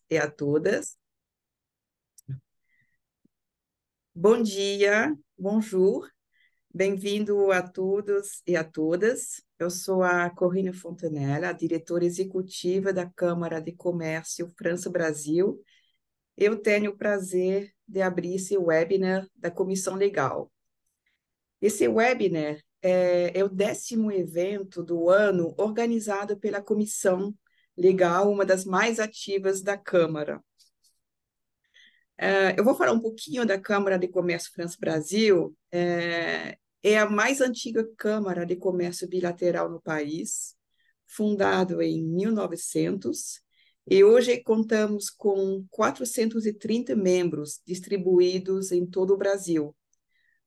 E a todas. Bom dia, bonjour, bem-vindo a todos e a todas. Eu sou a Corrine Fontanella, a diretora executiva da Câmara de Comércio França-Brasil. Eu tenho o prazer de abrir esse webinar da Comissão Legal. Esse webinar é o 10º evento do ano organizado pela Comissão Legal, uma das mais ativas da Câmara. Eu vou falar um pouquinho da Câmara de Comércio França-Brasil. É a mais antiga Câmara de Comércio bilateral no país, fundado em 1900, e hoje contamos com 430 membros distribuídos em todo o Brasil.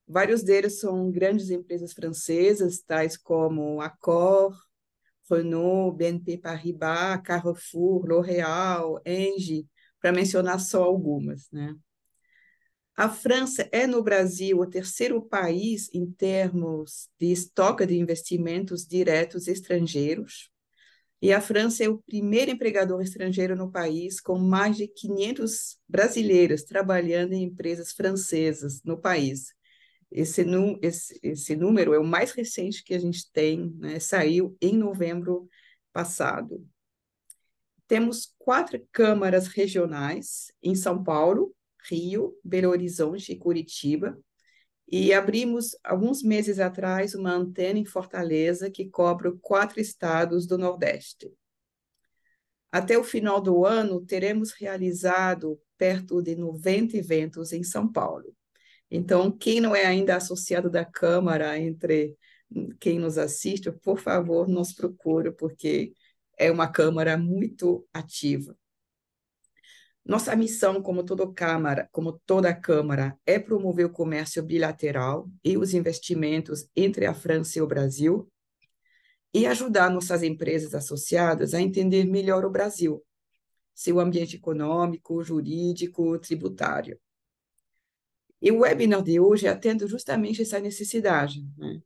Vários deles são grandes empresas francesas, tais como Accor, Renault, BNP Paribas, Carrefour, L'Oréal, Engie, para mencionar só algumas, né? A França é, no Brasil, o terceiro país em termos de estoque de investimentos diretos estrangeiros, e a França é o primeiro empregador estrangeiro no país, com mais de 500 brasileiros trabalhando em empresas francesas no país. Esse número é o mais recente que a gente tem, né? Saiu em novembro passado. Temos 4 câmaras regionais em São Paulo, Rio, Belo Horizonte e Curitiba, e abrimos, alguns meses atrás, uma antena em Fortaleza que cobre 4 estados do Nordeste. Até o final do ano, teremos realizado perto de 90 eventos em São Paulo. Então, quem não é ainda associado da Câmara, entre quem nos assiste, por favor, nos procure, porque é uma Câmara muito ativa. Nossa missão, como toda Câmara, é promover o comércio bilateral e os investimentos entre a França e o Brasil e ajudar nossas empresas associadas a entender melhor o Brasil, seu ambiente econômico, jurídico, tributário. E o webinar de hoje atende justamente essa necessidade, né?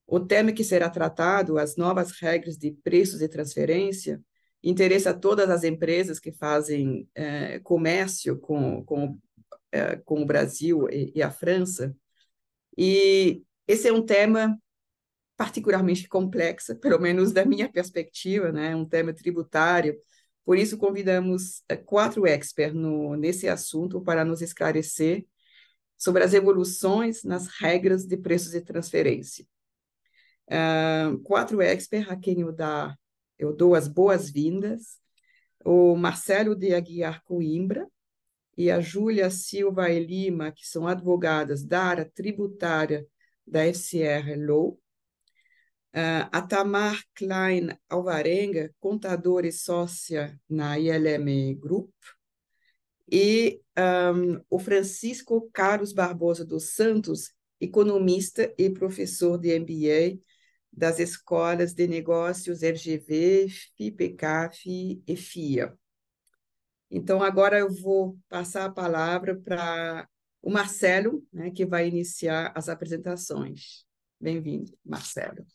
O tema que será tratado, as novas regras de preços de transferência, interessa a todas as empresas que fazem comércio com o Brasil e a França. E esse é um tema particularmente complexo, pelo menos da minha perspectiva, né? Um tema tributário. Por isso, convidamos 4 experts nesse assunto para nos esclarecer sobre as evoluções nas regras de preços de transferência. 4 experts a quem eu dou as boas-vindas: o Marcelo de Aguiar Coimbra e a Júlia Silva e Lima, que são advogadas da área tributária da FCR Law, a Tamar Klein Alvarenga, contadora e sócia na ILM Group, e o Francisco Carlos Barbosa dos Santos, economista e professor de MBA das escolas de negócios FGV, FIPECAF e FIA. Então, agora eu vou passar a palavra para o Marcelo, né, que vai iniciar as apresentações. Bem-vindo, Marcelo.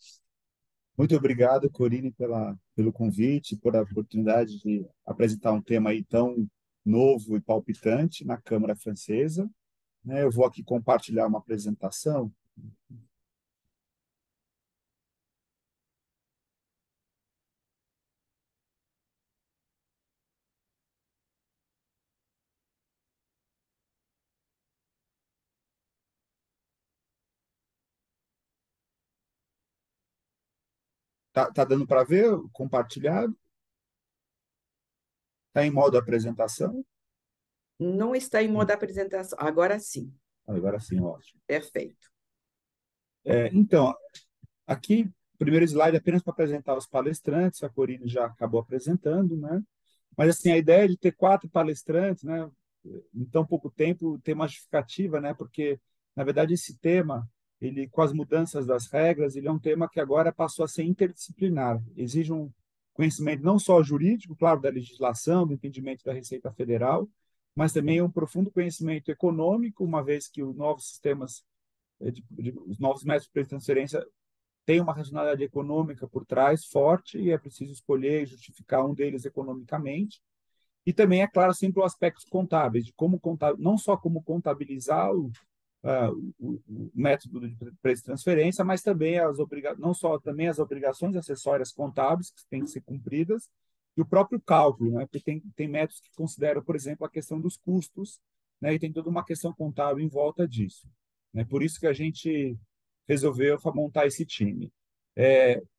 Muito obrigado, Corine, pelo convite, por a oportunidade de apresentar um tema aí tão novo e palpitante na Câmara Francesa. Eu vou aqui compartilhar uma apresentação. Tá dando para ver compartilhado? Está em modo apresentação? Não está em modo apresentação. Agora sim. Agora sim, ótimo. Perfeito. Então, aqui, o primeiro slide é apenas para apresentar os palestrantes, a Corine já acabou apresentando, né? Mas, assim, a ideia de ter 4 palestrantes, né, em tão pouco tempo, tem uma justificativa, né? Porque, na verdade, esse tema, ele, com as mudanças das regras, ele é um tema que agora passou a ser interdisciplinar. Exige um conhecimento não só jurídico, claro, da legislação, do entendimento da Receita Federal, mas também um profundo conhecimento econômico, uma vez que os novos sistemas, os novos métodos de transferência têm uma racionalidade econômica por trás forte e é preciso escolher e justificar um deles economicamente. E também, é claro, sempre os aspectos contábeis, de como não só como contabilizar o método de preço de transferência, mas também não só também as obrigações acessórias contábeis que têm que ser cumpridas e o próprio cálculo, né? Porque tem métodos que consideram, por exemplo, a questão dos custos, né? E tem toda uma questão contábil em volta disso, né? Por isso que a gente resolveu montar esse time.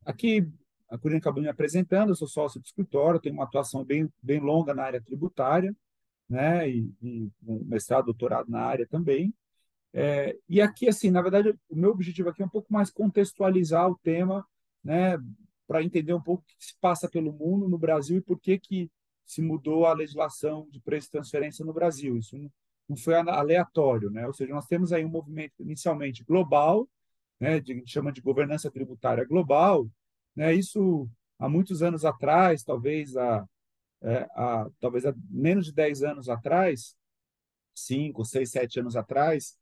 Aqui, a Corina acabou me apresentando, eu sou sócio do escritório, tenho uma atuação bem longa na área tributária, né? E um mestrado, doutorado na área também. E aqui, assim, na verdade, o meu objetivo aqui é um pouco mais contextualizar o tema, né, para entender um pouco o que se passa pelo mundo, no Brasil, e por que se mudou a legislação de preço de transferência no Brasil. Isso não foi aleatório, né? Ou seja, nós temos aí um movimento inicialmente global, né, a gente chama de governança tributária global, né? Isso há muitos anos atrás, talvez há menos de 10 anos atrás, 5, 6, 7 anos atrás,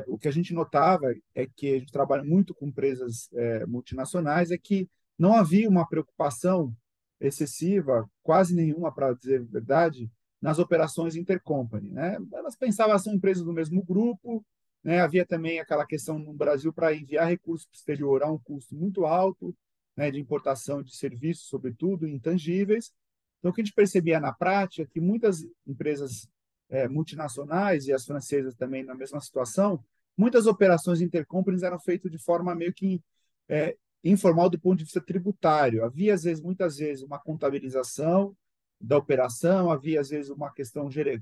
o que a gente notava é que a gente trabalha muito com empresas multinacionais, é que não havia uma preocupação excessiva, quase nenhuma, para dizer a verdade, nas operações intercompany, né? Elas pensavam que são empresas do mesmo grupo, né? Havia também aquela questão no Brasil para enviar recursos para o exterior a um custo muito alto, né, de importação de serviços, sobretudo intangíveis. Então, o que a gente percebia na prática é que muitas empresas multinacionais e as francesas também na mesma situação, muitas operações intercompanies eram feitas de forma meio que informal do ponto de vista tributário. Havia, muitas vezes, uma contabilização da operação, havia, às vezes, uma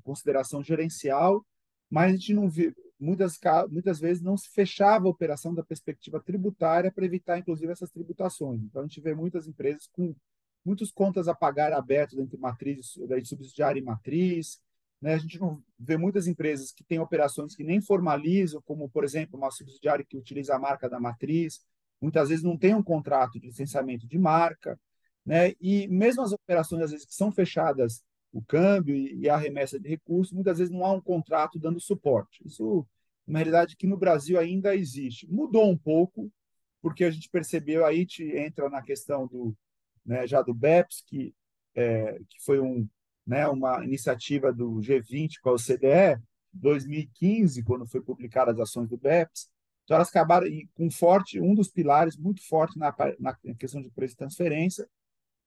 consideração gerencial, mas a gente não via, muitas vezes não se fechava a operação da perspectiva tributária para evitar, inclusive, essas tributações. Então, a gente vê muitas empresas com muitas contas a pagar abertas entre matriz, subsidiária e matriz, né? A gente não vê muitas empresas que têm operações que nem formalizam, como, por exemplo, uma subsidiária que utiliza a marca da matriz, muitas vezes não tem um contrato de licenciamento de marca, né? E mesmo as operações, às vezes, que são fechadas, o câmbio e a remessa de recursos, muitas vezes não há um contrato dando suporte. Isso é uma realidade que no Brasil ainda existe. Mudou um pouco, porque a gente percebeu, aí te entra na questão né, já do BEPS, que foi né, uma iniciativa do G20 com a OCDE, 2015, quando foi publicadas as ações do BEPS. Então, elas acabaram com um dos pilares muito forte na questão de preço de transferência,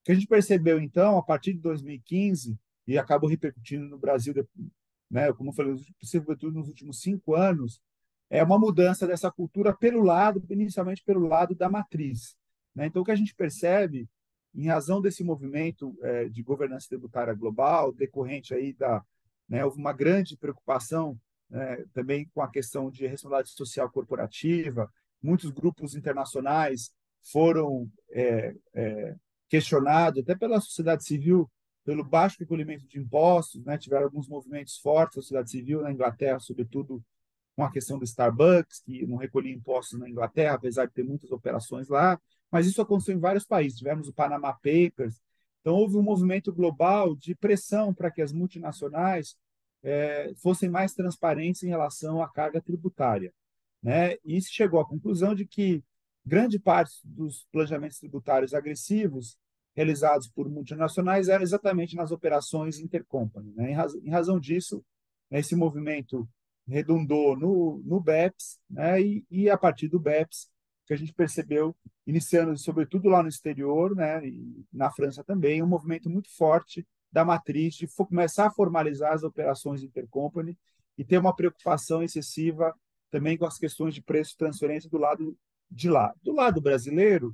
que a gente percebeu, então, a partir de 2015, e acabou repercutindo no Brasil, né, como eu falei, sobretudo nos últimos 5 anos, é uma mudança dessa cultura inicialmente pelo lado da matriz, né? Então, o que a gente percebe, em razão desse movimento de governança tributária global, decorrente aí né, houve uma grande preocupação também com a questão de responsabilidade social corporativa, muitos grupos internacionais foram questionados, até pela sociedade civil, pelo baixo recolhimento de impostos, né? Tiveram alguns movimentos fortes da sociedade civil na Inglaterra, sobretudo com a questão do Starbucks, que não recolhia impostos na Inglaterra, apesar de ter muitas operações lá, mas isso aconteceu em vários países. Tivemos o Panama Papers. Então, houve um movimento global de pressão para que as multinacionais fossem mais transparentes em relação à carga tributária, né? E se chegou à conclusão de que grande parte dos planejamentos tributários agressivos realizados por multinacionais eram exatamente nas operações intercompany, né? Em razão disso, esse movimento redundou no BEPS, né? E a partir do BEPS, que a gente percebeu, iniciando sobretudo lá no exterior, né? E na França também, um movimento muito forte da matriz de começar a formalizar as operações intercompany e ter uma preocupação excessiva também com as questões de preço de transferência do lado de lá. Do lado brasileiro,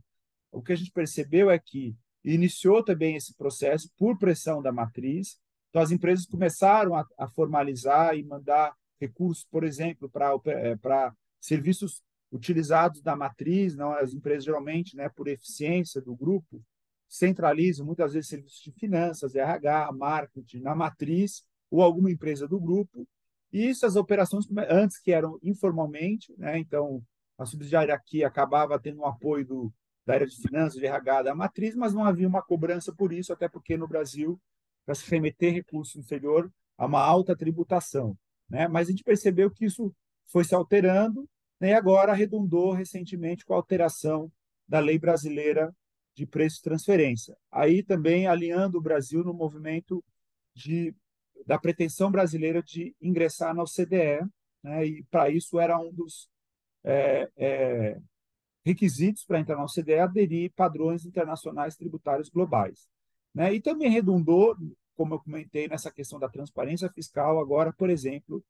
o que a gente percebeu é que iniciou também esse processo por pressão da matriz. Então, as empresas começaram a formalizar e mandar recursos, por exemplo, para serviços utilizados da matriz. Não, as empresas geralmente, né, por eficiência do grupo, centralizam muitas vezes serviços de finanças, RH, marketing na matriz ou alguma empresa do grupo. E essas operações, antes que eram informalmente, né, então a subsidiária aqui acabava tendo um apoio da área de finanças, de RH, da matriz, mas não havia uma cobrança por isso, até porque no Brasil, para se remeter recurso inferior, há uma alta tributação, né? Mas a gente percebeu que isso foi se alterando, né? E agora arredondou recentemente com a alteração da lei brasileira de preço de transferência. Aí também alinhando o Brasil no movimento de, da pretensão brasileira de ingressar na OCDE, né? E para isso era um dos requisitos para entrar na OCDE aderir padrões internacionais tributários globais, né? E também redundou, como eu comentei, nessa questão da transparência fiscal. Agora, por exemplo,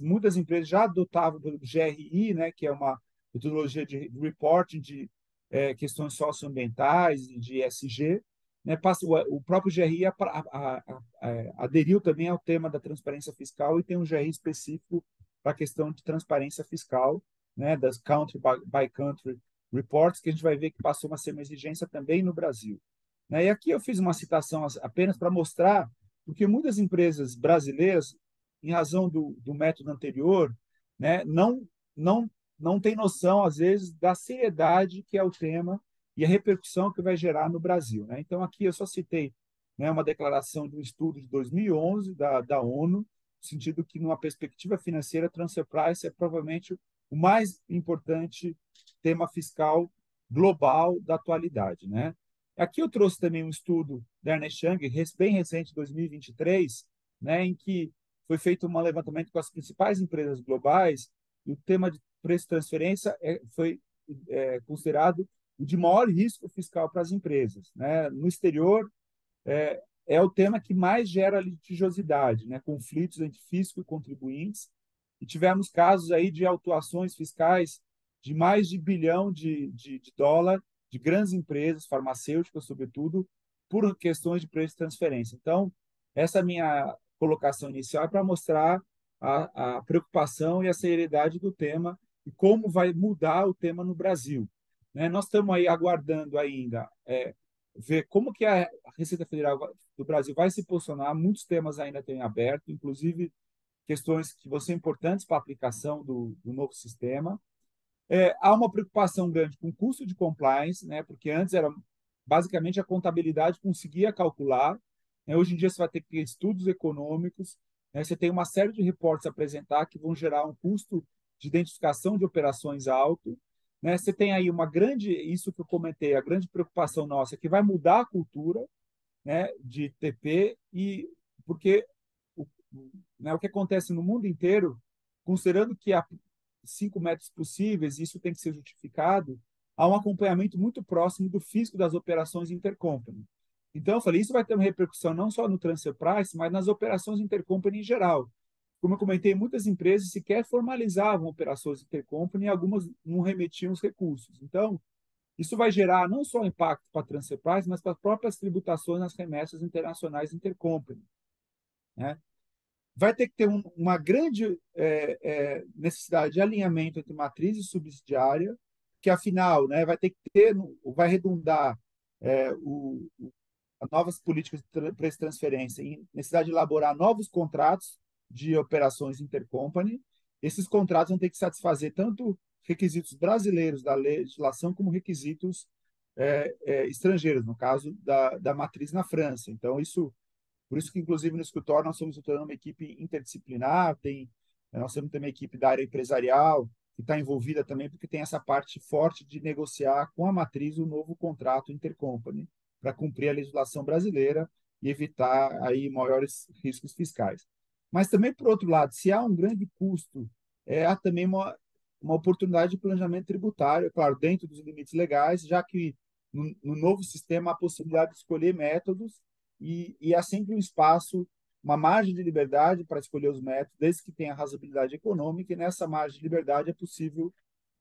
muitas empresas já adotavam o GRI, né, que é uma metodologia de reporting de questões socioambientais e de ESG, né? O próprio GRI aderiu também ao tema da transparência fiscal e tem um GRI específico para a questão de transparência fiscal, né, das country by country reports, que a gente vai ver que passou a ser uma exigência também no Brasil. Né? E aqui eu fiz uma citação apenas para mostrar, porque muitas empresas brasileiras, em razão do método anterior, né, não tem noção, às vezes, da seriedade que é o tema e a repercussão que vai gerar no Brasil. Né? Então, aqui eu só citei, né, uma declaração de um estudo de 2011 da ONU, no sentido que, numa perspectiva financeira, transfer price é provavelmente o mais importante tema fiscal global da atualidade, né? Aqui eu trouxe também um estudo da Ernst Young, bem recente, 2023, né, em que foi feito um levantamento com as principais empresas globais e o tema de preço de transferência foi considerado o de maior risco fiscal para as empresas, né? No exterior, é o tema que mais gera litigiosidade, né? Conflitos entre fisco e contribuintes, e tivemos casos aí de autuações fiscais de mais de bilhão de dólar de grandes empresas farmacêuticas, sobretudo, por questões de preço de transferência. Então, essa minha colocação inicial é para mostrar a preocupação e a seriedade do tema e como vai mudar o tema no Brasil. Né? Nós estamos aí aguardando ainda ver como que a Receita Federal do Brasil vai se posicionar. Muitos temas ainda têm aberto, inclusive questões que vão ser importantes para a aplicação do novo sistema. Há uma preocupação grande com o custo de compliance, né, porque antes era basicamente a contabilidade conseguia calcular. Né, hoje em dia você vai ter que ter estudos econômicos, né, você tem uma série de reportes a apresentar que vão gerar um custo de identificação de operações alto. Né, você tem aí isso que eu comentei, a grande preocupação nossa, que vai mudar a cultura, né, de TP, e porque o, né, o que acontece no mundo inteiro, considerando que há 5 métodos possíveis, isso tem que ser justificado, há um acompanhamento muito próximo do fisco das operações intercompany. Então, eu falei, isso vai ter uma repercussão não só no transfer price, mas nas operações intercompany em geral. Como eu comentei, muitas empresas sequer formalizavam operações intercompany e algumas não remetiam os recursos. Então, isso vai gerar não só impacto para a transfer price, mas para as próprias tributações nas remessas internacionais intercompany. Né? Vai ter que ter uma grande necessidade de alinhamento entre matriz e subsidiária, que afinal, né, vai ter que ter, vai redundar novas políticas de transferência em necessidade de elaborar novos contratos de operações intercompany. Esses contratos vão ter que satisfazer tanto requisitos brasileiros da legislação como requisitos estrangeiros, no caso da matriz na França. Então, por isso que, inclusive, no escritório, nós estamos tornando uma equipe interdisciplinar, nós temos também uma equipe da área empresarial, que está envolvida também, porque tem essa parte forte de negociar com a matriz o novo contrato intercompany, para cumprir a legislação brasileira e evitar aí maiores riscos fiscais. Mas também, por outro lado, se há um grande custo, há também uma oportunidade de planejamento tributário, claro, dentro dos limites legais, já que no novo sistema há a possibilidade de escolher métodos e há sempre um espaço, uma margem de liberdade para escolher os métodos, desde que tenha razoabilidade econômica, e nessa margem de liberdade é possível,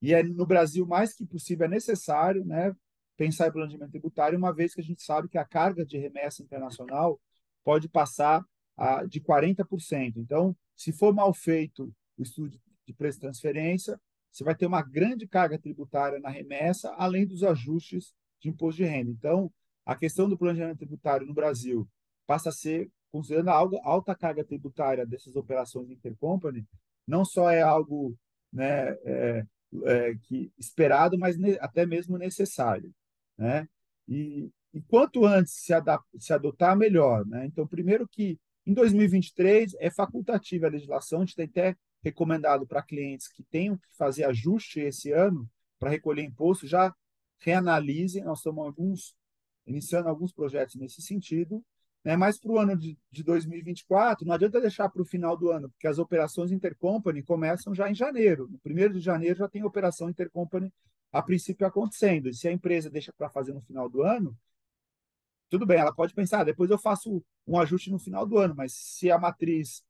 e no Brasil mais que possível é necessário, né, pensar em planejamento tributário, uma vez que a gente sabe que a carga de remessa internacional pode passar de 40%. Então, se for mal feito o estudo de preço de transferência, você vai ter uma grande carga tributária na remessa, além dos ajustes de imposto de renda. Então, a questão do planejamento tributário no Brasil passa a ser, considerando a alta carga tributária dessas operações intercompany, não só é algo, né, que esperado, mas até mesmo necessário. Né? E quanto antes se adotar, melhor. Né? Então, primeiro que em 2023 é facultativa a legislação, a gente tem até recomendado para clientes que tenham que fazer ajuste esse ano para recolher imposto, já reanalisem, nós estamos iniciando alguns projetos nesse sentido, né? Mas para o ano de 2024, não adianta deixar para o final do ano, porque as operações intercompany começam já em janeiro. No 1º de janeiro já tem operação intercompany a princípio acontecendo. E se a empresa deixa para fazer no final do ano, tudo bem, ela pode pensar, depois eu faço um ajuste no final do ano, mas se a matriz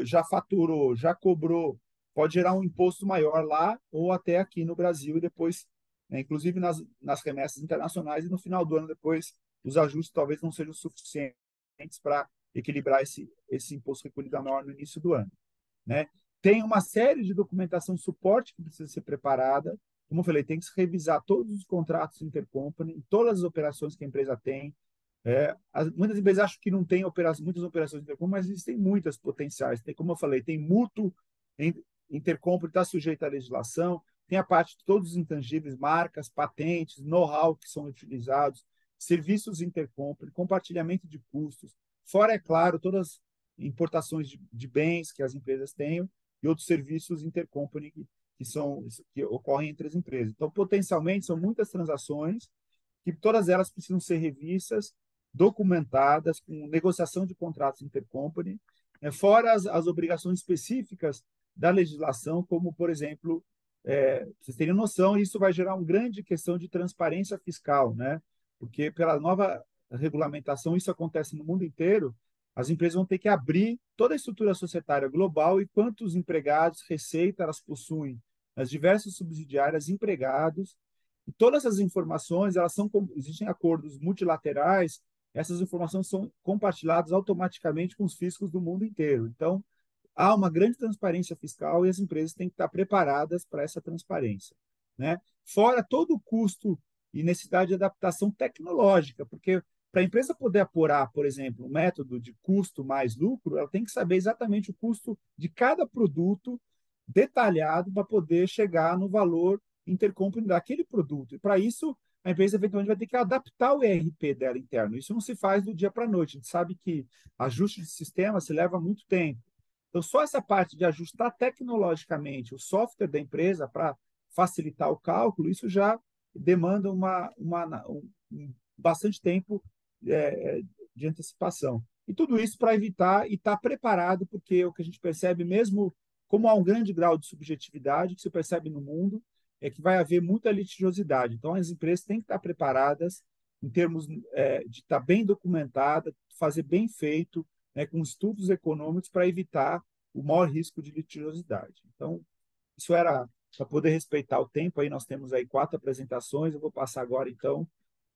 já faturou, já cobrou, pode gerar um imposto maior lá ou até aqui no Brasil e depois, né, inclusive nas remessas internacionais, e no final do ano depois os ajustes talvez não sejam suficientes para equilibrar esse imposto recolhido maior no início do ano, né? Tem uma série de documentação de suporte que precisa ser preparada. Como eu falei, tem que se revisar todos os contratos intercompany, todas as operações que a empresa tem. Muitas empresas acham que não tem muitas operações intercompany, mas existem muitas potenciais. Tem, como eu falei, tem mútuo intercompany, está sujeito à legislação, tem a parte de todos os intangíveis, marcas, patentes, know-how que são utilizados, serviços intercompany, compartilhamento de custos, fora, é claro, todas as importações de bens que as empresas tenham e outros serviços intercompany que ocorrem entre as empresas. Então, potencialmente, são muitas transações que todas elas precisam ser revistas, documentadas, com negociação de contratos intercompany, fora as obrigações específicas da legislação, como, por exemplo, vocês terem noção, isso vai gerar uma grande questão de transparência fiscal, né? Porque pela nova regulamentação, isso acontece no mundo inteiro, as empresas vão ter que abrir toda a estrutura societária global e quantos empregados, receita elas possuem, as diversas subsidiárias, empregados, e todas essas informações, existem acordos multilaterais, essas informações são compartilhadas automaticamente com os fiscos do mundo inteiro. Então, há uma grande transparência fiscal e as empresas têm que estar preparadas para essa transparência, né? Fora todo o custo e necessidade de adaptação tecnológica, porque para a empresa poder apurar, por exemplo, um método de custo mais lucro, ela tem que saber exatamente o custo de cada produto detalhado para poder chegar no valor intercompany daquele produto. E para isso, a empresa eventualmente vai ter que adaptar o ERP dela interno. Isso não se faz do dia para a noite. A gente sabe que ajuste de sistema se leva muito tempo. Então, só essa parte de ajustar tecnologicamente o software da empresa para facilitar o cálculo, isso já demanda bastante tempo de antecipação. E tudo isso para evitar e estar preparado, porque o que a gente percebe, mesmo como há um grande grau de subjetividade que se percebe no mundo, é que vai haver muita litigiosidade. Então, as empresas têm que estar preparadas em termos de estar bem documentada, fazer bem feito, né, com estudos econômicos para evitar o maior risco de litigiosidade. Então, isso era para poder respeitar o tempo. Aí nós temos aí 4 apresentações. Eu vou passar agora, então,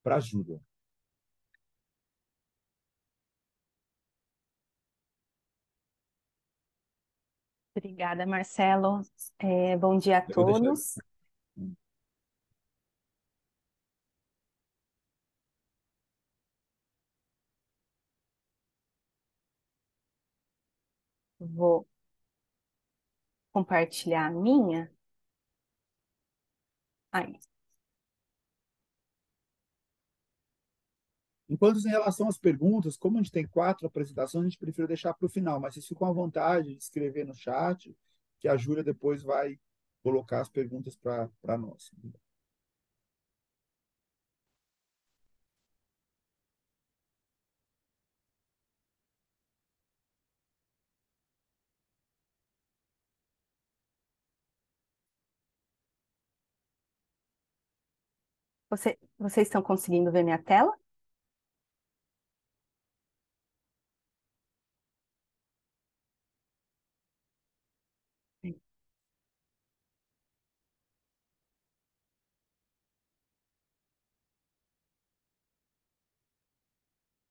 para a Júlia. Obrigada, Marcelo. Bom dia a Eu vou deixar. todos. Vou compartilhar a minha. Aí. Enquanto em relação às perguntas, como a gente tem 4 apresentações, a gente prefere deixar para o final, mas vocês ficam à vontade de escrever no chat, que a Júlia depois vai colocar as perguntas para nós. Vocês estão conseguindo ver minha tela?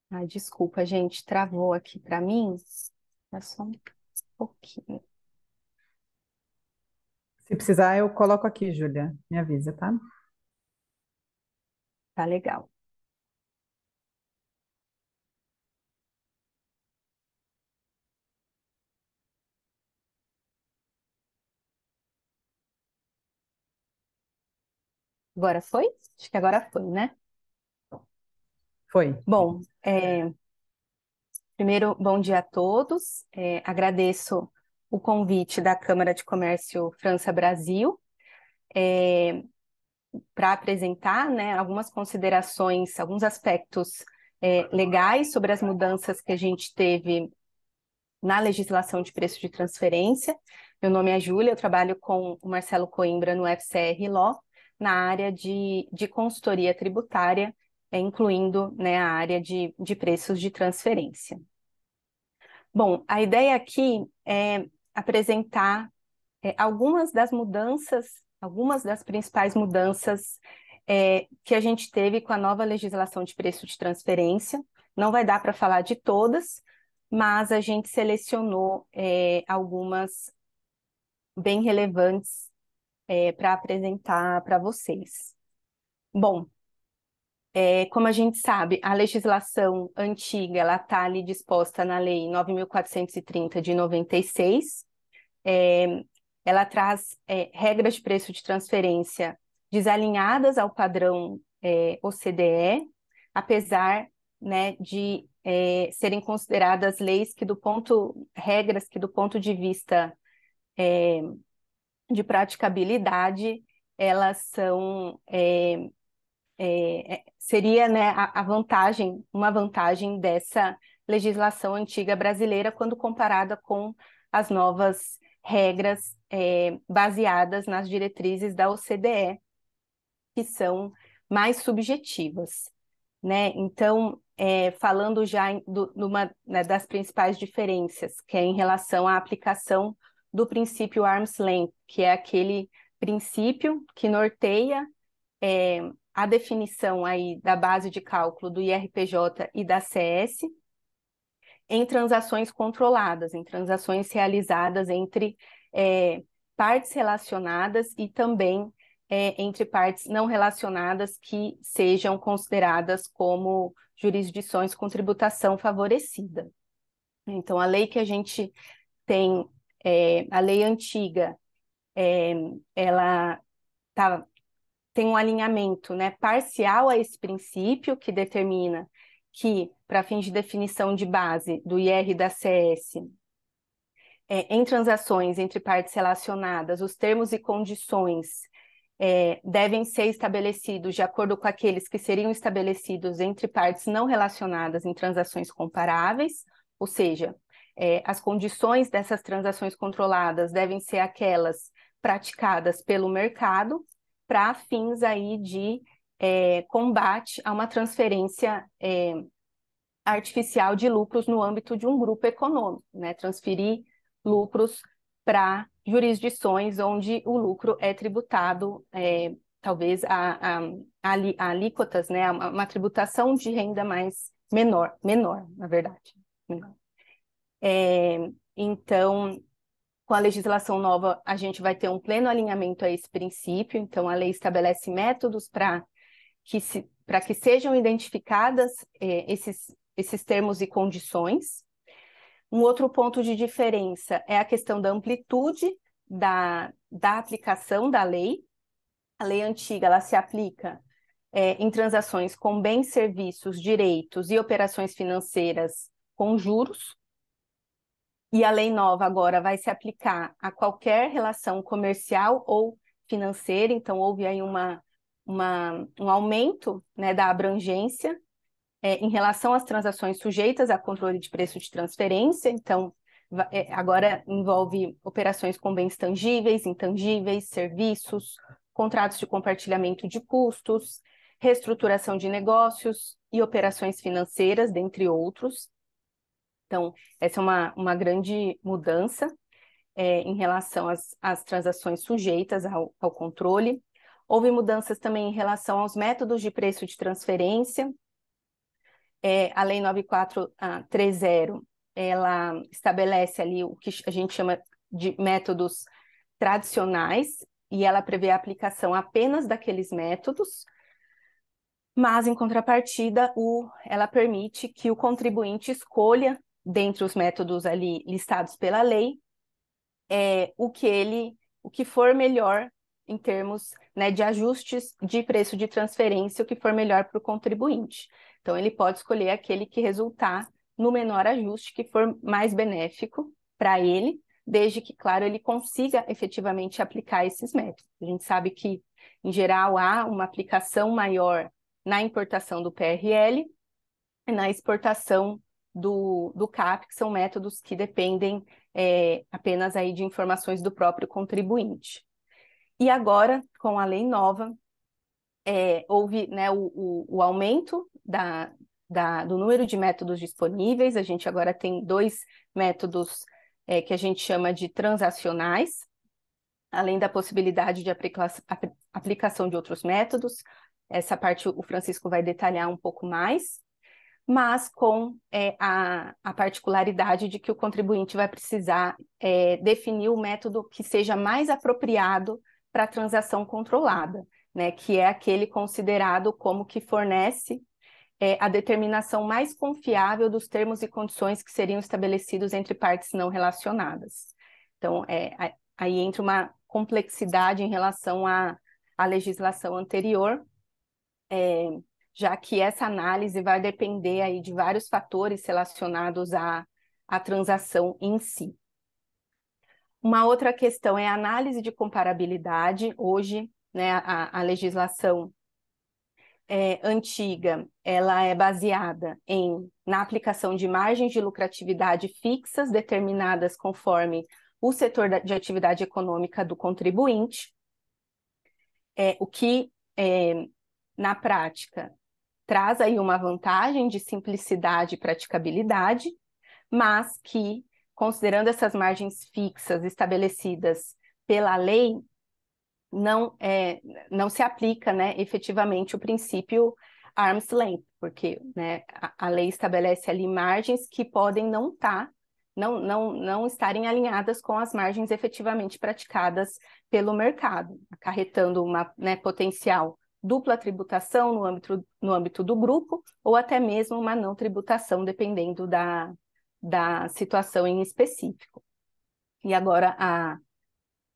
Ai, desculpa, gente, travou aqui para mim. É só um pouquinho. Se precisar, eu coloco aqui, Júlia. Me avisa, tá? Tá legal. Agora foi? Acho que agora foi, né? Foi. Bom, primeiro, bom dia a todos. Agradeço o convite da Câmara de Comércio França-Brasil para apresentar, né, algumas considerações, alguns aspectos legais sobre as mudanças que a gente teve na legislação de preço de transferência. Meu nome é Júlia, eu trabalho com o Marcelo Coimbra no FCR Law, na área de consultoria tributária, incluindo, né, a área de preços de transferência. Bom, a ideia aqui é apresentar algumas das mudanças, algumas das principais mudanças que a gente teve com a nova legislação de preço de transferência. Não vai dar para falar de todas, mas a gente selecionou algumas bem relevantes para apresentar para vocês. Bom, como a gente sabe, a legislação antiga ela está ali disposta na Lei 9.430 de 96. Ela traz regras de preço de transferência desalinhadas ao padrão OCDE, apesar, né, de serem consideradas regras que do ponto de vista de praticabilidade, elas são seria, né, uma vantagem dessa legislação antiga brasileira quando comparada com as novas regras baseadas nas diretrizes da OCDE, que são mais subjetivas, né? Então, falando já né, das principais diferenças, que é em relação à aplicação do princípio Arm's Length, que é aquele princípio que norteia a definição aí da base de cálculo do IRPJ e da CS em transações controladas, em transações realizadas entre partes relacionadas e também entre partes não relacionadas que sejam consideradas como jurisdições com tributação favorecida. Então, a lei que a gente tem, a lei antiga, ela tem um alinhamento, né, parcial a esse princípio, que determina que, para fins de definição de base do IR e da CS, em transações entre partes relacionadas, os termos e condições devem ser estabelecidos de acordo com aqueles que seriam estabelecidos entre partes não relacionadas em transações comparáveis, ou seja, as condições dessas transações controladas devem ser aquelas praticadas pelo mercado para fins aí de combate a uma transferência artificial de lucros no âmbito de um grupo econômico, né? Transferir lucros para jurisdições onde o lucro é tributado, talvez a alíquotas, né? Uma tributação de renda menor, na verdade. Menor. Então, com a legislação nova, a gente vai ter um pleno alinhamento a esse princípio. Então, a lei estabelece métodos para que sejam identificadas esses termos e condições. Um outro ponto de diferença é a questão da amplitude da aplicação da lei. A lei antiga ela se aplica em transações com bens, serviços, direitos e operações financeiras com juros. E a lei nova agora vai se aplicar a qualquer relação comercial ou financeira. Então, houve aí um aumento, né, da abrangência em relação às transações sujeitas a controle de preço de transferência. Então, agora envolve operações com bens tangíveis, intangíveis, serviços, contratos de compartilhamento de custos, reestruturação de negócios e operações financeiras, dentre outros. Então, essa é uma grande mudança em relação às transações sujeitas ao controle. Houve mudanças também em relação aos métodos de preço de transferência. A Lei 9430, ela estabelece ali o que a gente chama de métodos tradicionais, e ela prevê a aplicação apenas daqueles métodos, mas, em contrapartida, ela permite que o contribuinte escolha, dentre os métodos ali listados pela lei, o que for melhor em termos, né, de ajustes de preço de transferência, o que for melhor para o contribuinte. Então, ele pode escolher aquele que resultar no menor ajuste, que for mais benéfico para ele, desde que, claro, ele consiga efetivamente aplicar esses métodos. A gente sabe que, em geral, há uma aplicação maior na importação do PRL, na exportação do CAP, que são métodos que dependem apenas aí de informações do próprio contribuinte. E agora, com a lei nova, houve, né, o aumento do número de métodos disponíveis. A gente agora tem 2 métodos que a gente chama de transacionais, além da possibilidade de aplicação de outros métodos. Essa parte o Francisco vai detalhar um pouco mais, mas com a particularidade de que o contribuinte vai precisar definir o método que seja mais apropriado para a transação controlada, né, que é aquele considerado como que fornece a determinação mais confiável dos termos e condições que seriam estabelecidos entre partes não relacionadas. Então, aí entra uma complexidade em relação à legislação anterior, já que essa análise vai depender aí de vários fatores relacionados à transação em si. Uma outra questão é a análise de comparabilidade. Hoje, né, a legislação antiga, ela é baseada na aplicação de margens de lucratividade fixas determinadas conforme o setor de atividade econômica do contribuinte, o que, na prática, traz aí uma vantagem de simplicidade e praticabilidade, mas que, considerando essas margens fixas estabelecidas pela lei, não se aplica, né, efetivamente o princípio arm's length, porque, né, a lei estabelece ali margens que podem não estarem alinhadas com as margens efetivamente praticadas pelo mercado, acarretando uma, né, potencial dupla tributação no âmbito do grupo, ou até mesmo uma não tributação, dependendo da situação em específico. E agora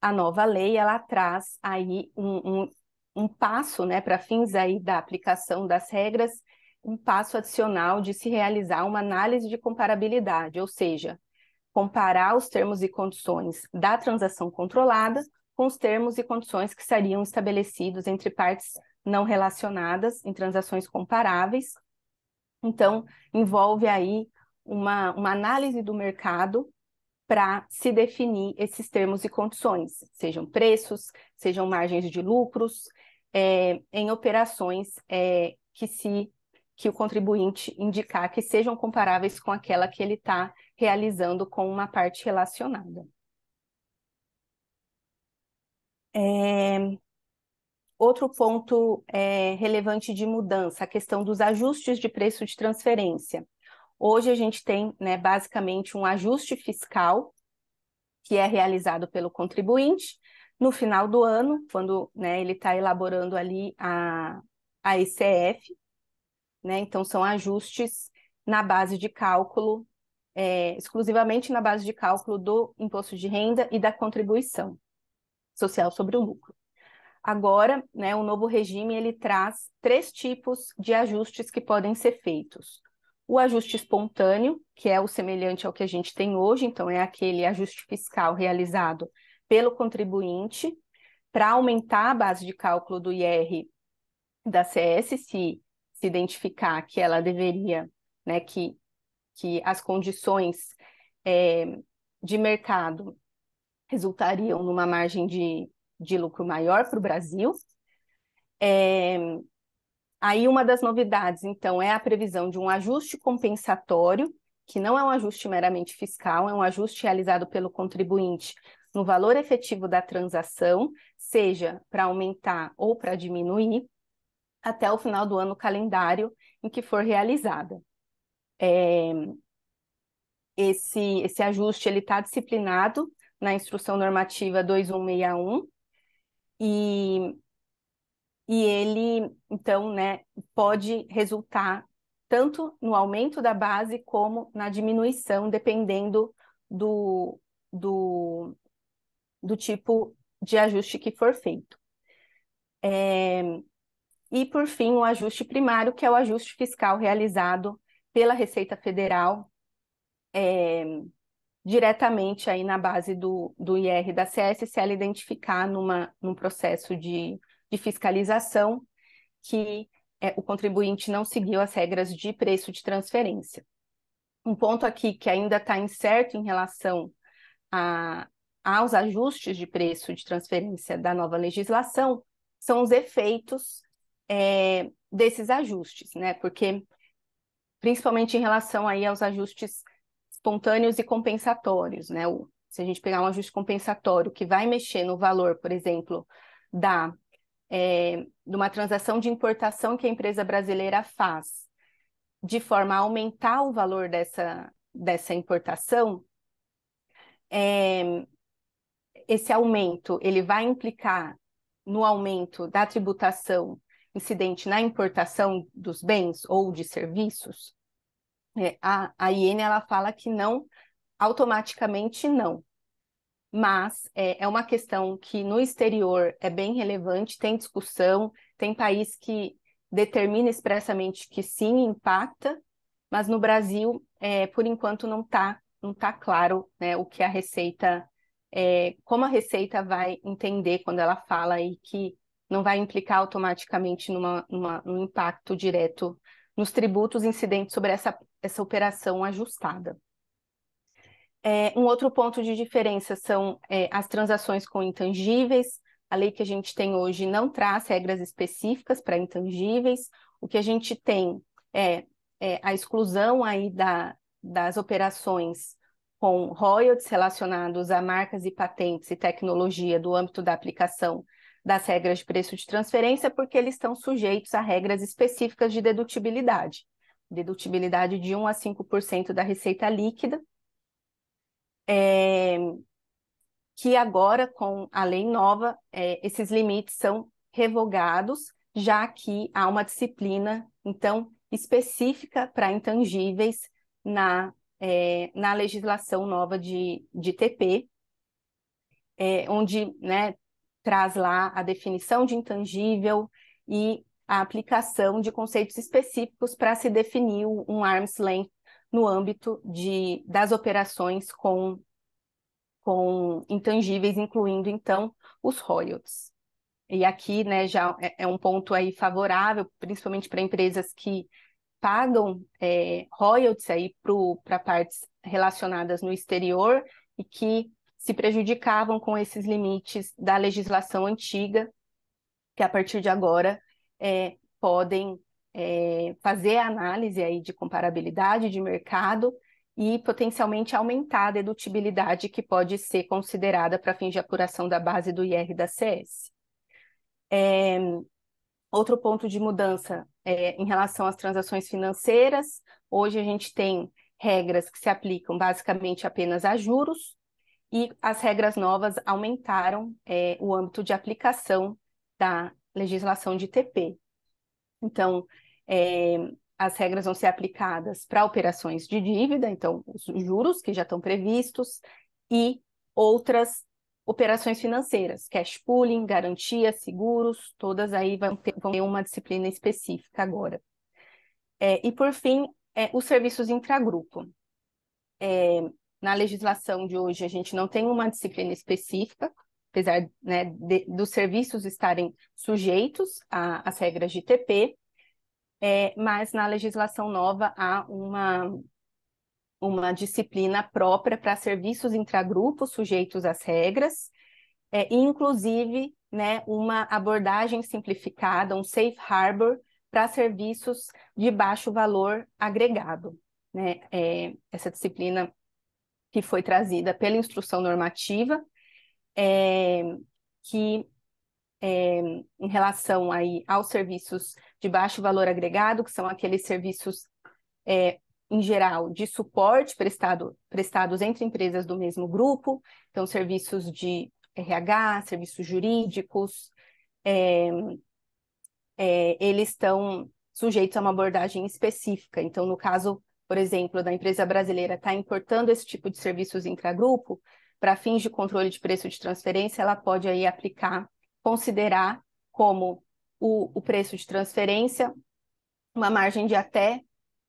a nova lei, ela traz aí um passo, né, para fins aí da aplicação das regras, um passo adicional de se realizar uma análise de comparabilidade, ou seja, comparar os termos e condições da transação controlada com os termos e condições que seriam estabelecidos entre partes não relacionadas em transações comparáveis. Então, envolve aí uma análise do mercado para se definir esses termos e condições, sejam preços, sejam margens de lucros, em operações que o contribuinte indicar que sejam comparáveis com aquela que ele está realizando com uma parte relacionada. Outro ponto relevante de mudança, a questão dos ajustes de preço de transferência. Hoje a gente tem, né, basicamente um ajuste fiscal que é realizado pelo contribuinte no final do ano, quando, né, ele está elaborando ali a ECF, né? Então são ajustes na base de cálculo, exclusivamente na base de cálculo do imposto de renda e da contribuição social sobre o lucro. Agora, né, o novo regime ele traz 3 tipos de ajustes que podem ser feitos. O ajuste espontâneo, que é o semelhante ao que a gente tem hoje, então é aquele ajuste fiscal realizado pelo contribuinte para aumentar a base de cálculo do IR da CS, se identificar que ela deveria, né, que as condições de mercado resultariam numa margem de lucro maior para o Brasil. Aí uma das novidades, então, é a previsão de um ajuste compensatório, que não é um ajuste meramente fiscal, é um ajuste realizado pelo contribuinte no valor efetivo da transação, seja para aumentar ou para diminuir, até o final do ano calendário em que for realizada. Esse ajuste está disciplinado na Instrução Normativa 2161, e ele, então, né, pode resultar tanto no aumento da base como na diminuição, dependendo do tipo de ajuste que for feito. E, por fim, o ajuste primário, que é o ajuste fiscal realizado pela Receita Federal, diretamente aí na base do IR da CS, se ela identificar num processo de fiscalização que o contribuinte não seguiu as regras de preço de transferência. Um ponto aqui que ainda está incerto em relação aos ajustes de preço de transferência da nova legislação são os efeitos desses ajustes, né? Porque, principalmente em relação aí aos ajustes espontâneos e compensatórios, né? Se a gente pegar um ajuste compensatório que vai mexer no valor, por exemplo, de uma transação de importação que a empresa brasileira faz, de forma a aumentar o valor dessa importação, esse aumento ele vai implicar no aumento da tributação incidente na importação dos bens ou de serviços. A IN ela fala que não, automaticamente não. Mas é uma questão que no exterior é bem relevante, tem discussão, tem país que determina expressamente que sim, impacta, mas no Brasil, por enquanto, não tá claro, né, o que a Receita, como a Receita vai entender quando ela fala aí que não vai implicar automaticamente num impacto direto nos tributos incidentes sobre essa operação ajustada. Um outro ponto de diferença são as transações com intangíveis. A lei que a gente tem hoje não traz regras específicas para intangíveis. O que a gente tem é a exclusão aí das operações com royalties relacionados a marcas e patentes e tecnologia do âmbito da aplicação das regras de preço de transferência, porque eles estão sujeitos a regras específicas de dedutibilidade. Dedutibilidade de 1 a 5% da receita líquida, que agora, com a lei nova, esses limites são revogados, já que há uma disciplina, então, específica para intangíveis na legislação nova de TP, onde, né, traz lá a definição de intangível e a aplicação de conceitos específicos para se definir um arm's length no âmbito das operações com intangíveis, incluindo, então, os royalties. E aqui, né, já é um ponto aí favorável, principalmente para empresas que pagam royalties aí para partes relacionadas no exterior e que se prejudicavam com esses limites da legislação antiga, que a partir de agora podem fazer a análise aí de comparabilidade de mercado e potencialmente aumentar a dedutibilidade que pode ser considerada para fins de apuração da base do IR da CS. Outro ponto de mudança em relação às transações financeiras. Hoje a gente tem regras que se aplicam basicamente apenas a juros e as regras novas aumentaram o âmbito de aplicação da legislação de TP. Então, as regras vão ser aplicadas para operações de dívida, então os juros que já estão previstos, e outras operações financeiras, cash pooling, garantia, seguros, todas aí vão ter uma disciplina específica agora. E por fim, os serviços intragrupo. Na legislação de hoje, a gente não tem uma disciplina específica, apesar, né, dos serviços estarem sujeitos às regras de TP, mas na legislação nova há uma disciplina própria para serviços intragrupos sujeitos às regras, e inclusive, né, uma abordagem simplificada, um safe harbor para serviços de baixo valor agregado, né? Essa disciplina que foi trazida pela instrução normativa, que em relação aí aos serviços de baixo valor agregado, que são aqueles serviços, em geral, de suporte prestados entre empresas do mesmo grupo, então serviços de RH, serviços jurídicos, eles estão sujeitos a uma abordagem específica. Então, no caso, por exemplo, da empresa brasileira está importando esse tipo de serviços intragrupo, para fins de controle de preço de transferência, ela pode aí considerar como o preço de transferência uma margem de até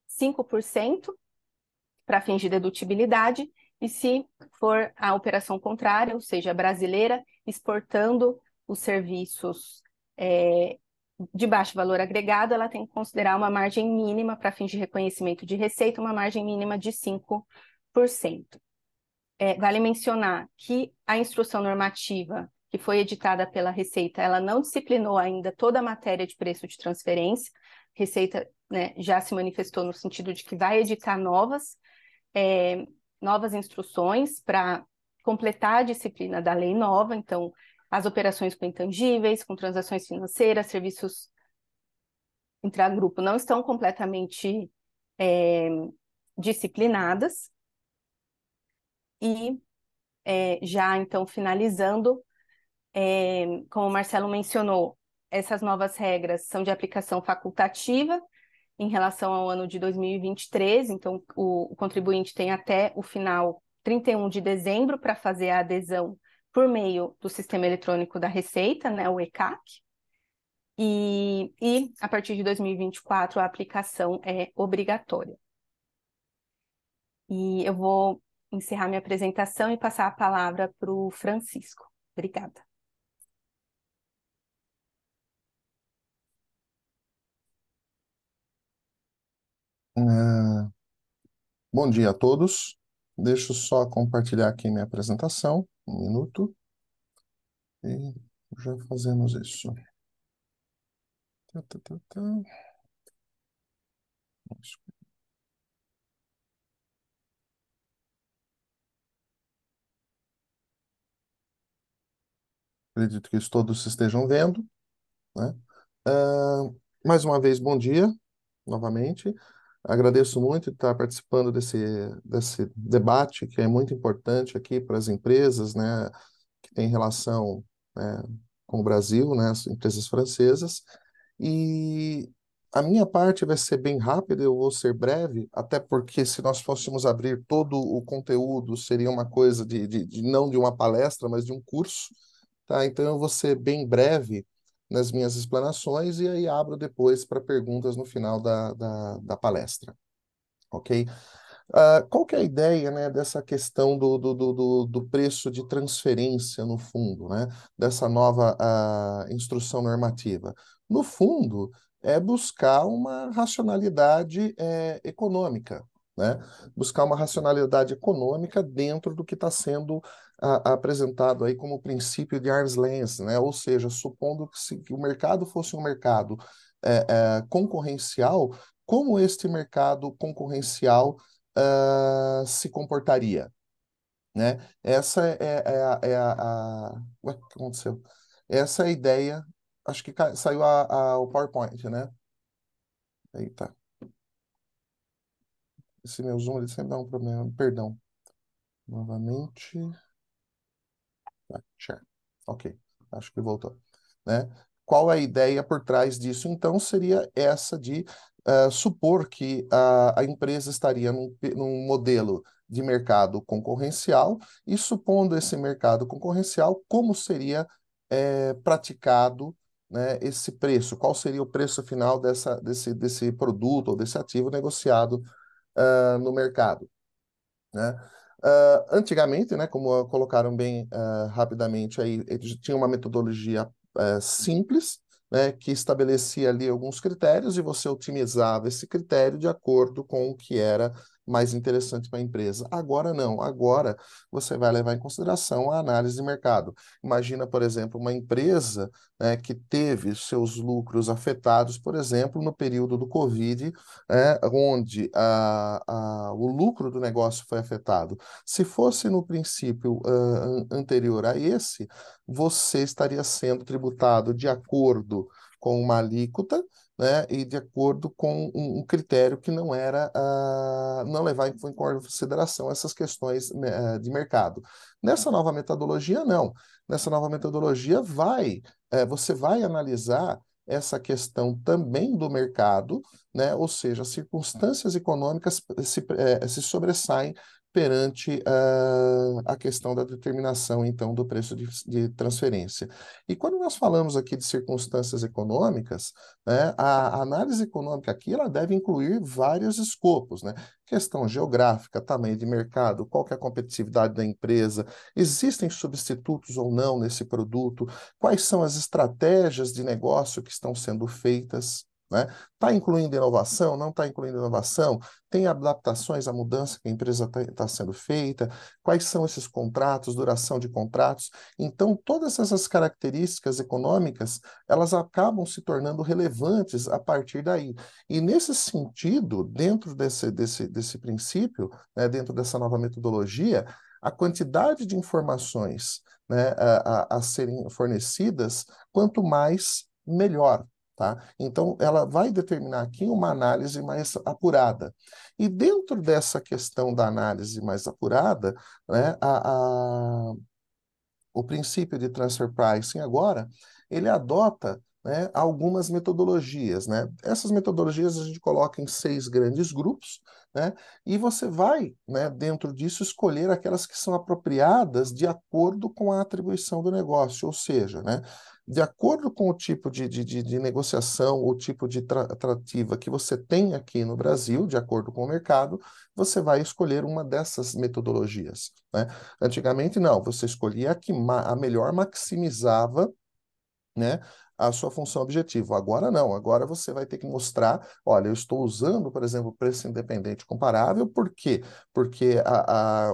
5% para fins de dedutibilidade, e se for a operação contrária, ou seja, brasileira, exportando os serviços de baixo valor agregado, ela tem que considerar uma margem mínima para fins de reconhecimento de receita, uma margem mínima de 5%. Vale mencionar que a instrução normativa que foi editada pela Receita, ela não disciplinou ainda toda a matéria de preço de transferência. Receita, né, já se manifestou no sentido de que vai editar novas instruções para completar a disciplina da lei nova. Então, as operações com intangíveis, com transações financeiras, serviços intragrupo não estão completamente disciplinadas. E já, então, finalizando, como o Marcelo mencionou, essas novas regras são de aplicação facultativa em relação ao ano de 2023, então o contribuinte tem até o final 31 de dezembro para fazer a adesão por meio do Sistema Eletrônico da Receita, né, o ECAC, e a partir de 2024 a aplicação é obrigatória. E eu vou encerrar minha apresentação e passar a palavra para o Francisco. Obrigada. Bom dia a todos. Deixa eu só compartilhar aqui minha apresentação. Um minuto. E já fazemos isso. Acredito que todos estejam vendo, né? Mais uma vez, bom dia, novamente. Agradeço muito de estar participando desse debate, que é muito importante aqui para as empresas, né, que tem relação, né, com o Brasil, né, as empresas francesas. E a minha parte vai ser bem rápida, eu vou ser breve, até porque se nós fôssemos abrir todo o conteúdo, seria uma coisa não de uma palestra, mas de um curso, tá? Então eu vou ser bem breve nas minhas explanações e aí abro depois para perguntas no final da palestra, ok? Qual que é a ideia, né, dessa questão do preço de transferência, no fundo, né, dessa nova instrução normativa? No fundo, é buscar uma racionalidade econômica, né? Buscar uma racionalidade econômica dentro do que está sendo apresentado aí como princípio de arm's length, né? Ou seja, supondo que o mercado fosse um mercado concorrencial, como este mercado concorrencial se comportaria, né? Essa Ué, o que aconteceu? Essa é a ideia. Acho que saiu o PowerPoint, né? Eita. Esse meu Zoom, ele sempre dá um problema. Perdão. Novamente. Share. Ok. Acho que voltou, né? Qual é a ideia por trás disso? Então, seria essa de supor que a empresa estaria num modelo de mercado concorrencial e, supondo esse mercado concorrencial, como seria praticado, né, esse preço? Qual seria o preço final desse produto ou desse ativo negociado no mercado, né? Antigamente, né, como colocaram bem rapidamente aí, eles tinham uma metodologia simples, né, que estabelecia ali alguns critérios e você otimizava esse critério de acordo com o que era mais interessante para a empresa. Agora não, agora você vai levar em consideração a análise de mercado. Imagina, por exemplo, uma empresa, né, que teve seus lucros afetados, por exemplo, no período do Covid, onde o lucro do negócio foi afetado. Se fosse no princípio anterior a esse, você estaria sendo tributado de acordo com uma alíquota, né, e de acordo com um critério que não era não levar em consideração essas questões de mercado. Nessa nova metodologia, não. Nessa nova metodologia, você vai analisar essa questão também do mercado, né? Ou seja, as circunstâncias econômicas se sobressaem perante a questão da determinação, então, do preço de transferência. E quando nós falamos aqui de circunstâncias econômicas, né, a análise econômica aqui ela deve incluir vários escopos, né? Questão geográfica, tamanho de mercado, qual que é a competitividade da empresa, existem substitutos ou não nesse produto, quais são as estratégias de negócio que estão sendo feitas, né? Está incluindo inovação? Não está incluindo inovação? Tem adaptações à mudança que a empresa está sendo feita? Quais são esses contratos, duração de contratos? Então, todas essas características econômicas, elas acabam se tornando relevantes a partir daí. E nesse sentido, dentro desse princípio, né, dentro dessa nova metodologia, a quantidade de informações, né, a serem fornecidas, quanto mais, melhor. Tá? Então, ela vai determinar aqui uma análise mais apurada. E dentro dessa questão da análise mais apurada, né, o princípio de transfer pricing agora, ele adota, né, algumas metodologias, né? Essas metodologias a gente coloca em 6 grandes grupos, né? E você vai, né, dentro disso, escolher aquelas que são apropriadas de acordo com a atribuição do negócio, ou seja, né, de acordo com o tipo de negociação, o tipo de atrativa que você tem aqui no Brasil, de acordo com o mercado, você vai escolher uma dessas metodologias, né? Antigamente, não, você escolhia a que a melhor maximizava, né, a sua função objetivo. Agora não, agora você vai ter que mostrar, olha, eu estou usando, por exemplo, preço independente comparável, por quê? Porque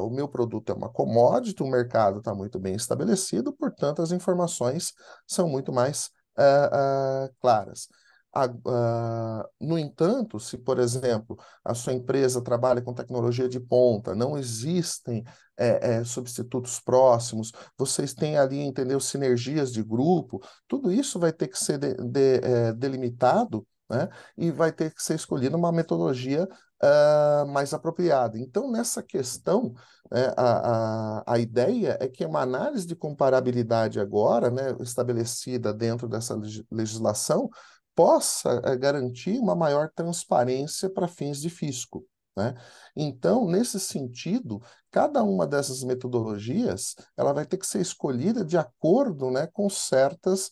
o meu produto é uma commodity, o mercado está muito bem estabelecido, portanto, as informações são muito mais claras. No entanto, se, por exemplo, a sua empresa trabalha com tecnologia de ponta, não existem substitutos próximos, vocês têm ali, entendeu, sinergias de grupo, tudo isso vai ter que ser delimitado, né, e vai ter que ser escolhida uma metodologia mais apropriada. Então, nessa questão, né, a ideia é que uma análise de comparabilidade agora, né, estabelecida dentro dessa legislação, possa garantir uma maior transparência para fins de fisco, né? Então, nesse sentido, cada uma dessas metodologias ela vai ter que ser escolhida de acordo, né, com certas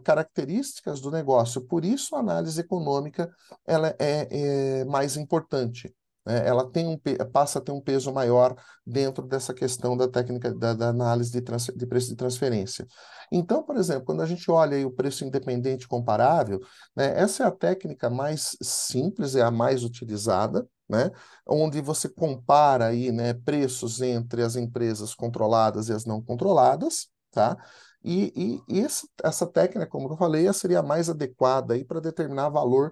características do negócio. Por isso, a análise econômica ela é mais importante, né? Ela tem passa a ter um peso maior dentro dessa questão da técnica da análise de preço de transferência. Então, por exemplo, quando a gente olha aí o preço independente comparável, né, essa é a técnica mais simples, é a mais utilizada, né, onde você compara aí, né, preços entre as empresas controladas e as não controladas, tá? Essa técnica, como eu falei, seria a mais adequada aí para determinar valor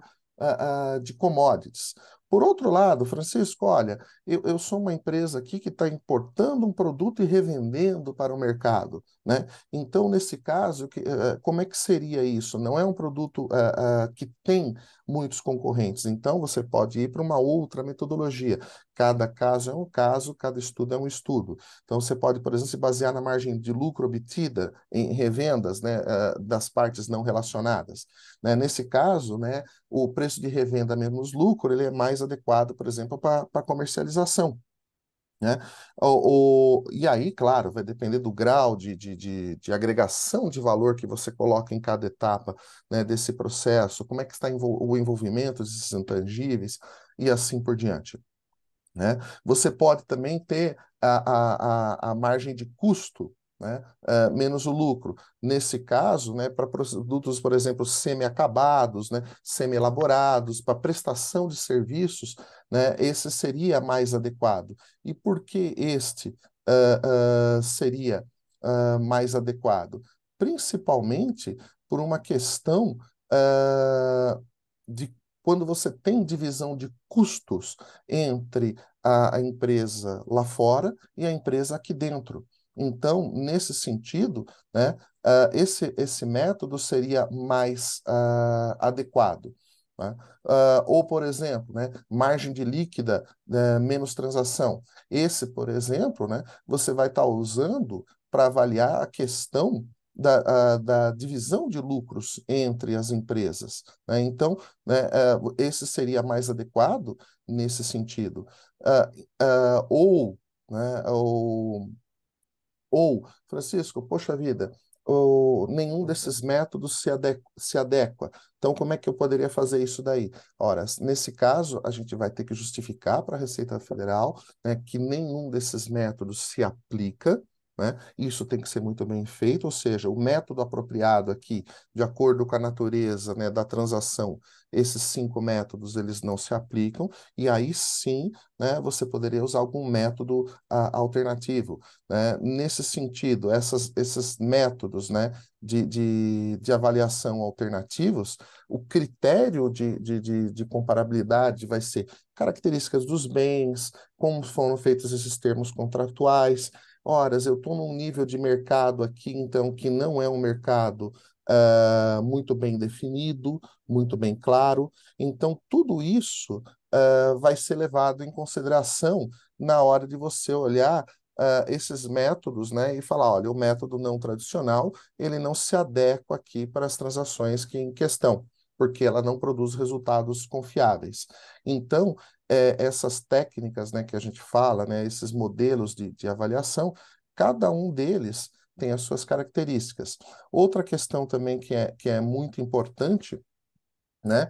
de commodities. Por outro lado, Francisco, olha, eu sou uma empresa aqui que está importando um produto e revendendo para o mercado, né? Então, nesse caso, como é que seria isso? Não é um produto que tem muitos concorrentes, então você pode ir para uma outra metodologia. Cada caso é um caso, cada estudo é um estudo. Então, você pode, por exemplo, se basear na margem de lucro obtida em revendas, né, das partes não relacionadas, né? Nesse caso, né, o preço de revenda menos lucro ele é mais adequado, por exemplo, para comercialização, né? E aí, claro, vai depender do grau de agregação de valor que você coloca em cada etapa, né, desse processo, como é que está o envolvimento desses intangíveis e assim por diante, né? Você pode também ter a margem de custo, né, menos o lucro. Nesse caso, né, para produtos, por exemplo, semi-acabados, né, semi-elaborados, para prestação de serviços, né, esse seria mais adequado. E por que este seria mais adequado? Principalmente por uma questão de quando você tem divisão de custos entre a empresa lá fora e a empresa aqui dentro. Então, nesse sentido, né, esse método seria mais adequado, né? Ou, por exemplo, né, margem de líquida, menos transação. Esse, por exemplo, né, você vai estar usando para avaliar a questão da divisão de lucros entre as empresas, né? Então, né, esse seria mais adequado nesse sentido. Ah, ou, né, ou, Francisco, poxa vida, nenhum desses métodos se adequa. Então, como é que eu poderia fazer isso daí? Ora, nesse caso, a gente vai ter que justificar para a Receita Federal, né, que nenhum desses métodos se aplica, né? Isso tem que ser muito bem feito, ou seja, o método apropriado aqui, de acordo com a natureza, né, da transação, esses 5 métodos, eles não se aplicam, e aí sim, né, você poderia usar algum método alternativo, né? Nesse sentido, esses métodos, né, de avaliação alternativos, o critério de comparabilidade vai ser características dos bens, como foram feitos esses termos contratuais. Ora, eu estou num nível de mercado aqui, então, que não é um mercado muito bem definido, muito bem claro. Então, tudo isso vai ser levado em consideração na hora de você olhar esses métodos, né, e falar, olha, o método não tradicional, ele não se adequa aqui para as transações em questão, porque ela não produz resultados confiáveis. Então, essas técnicas, né, que a gente fala, né, esses modelos de avaliação, cada um deles tem as suas características. Outra questão também que é muito importante, né?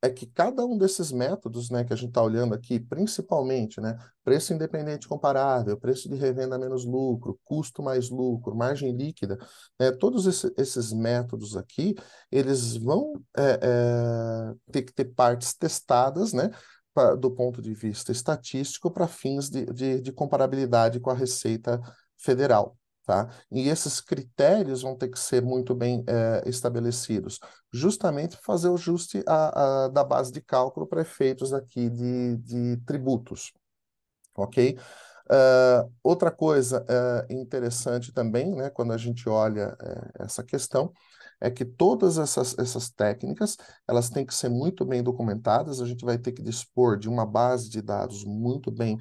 É que cada um desses métodos, né, que a gente está olhando aqui, principalmente, né, preço independente comparável, preço de revenda menos lucro, custo mais lucro, margem líquida, né, todos esses métodos aqui, eles vão ter que ter partes testadas, né, do ponto de vista estatístico para fins de comparabilidade com a Receita Federal. Tá? E esses critérios vão ter que ser muito bem estabelecidos, justamente para fazer o ajuste da base de cálculo para efeitos aqui de tributos, ok? Outra coisa interessante também, né, quando a gente olha essa questão, é que todas essas técnicas, elas têm que ser muito bem documentadas, a gente vai ter que dispor de uma base de dados muito bem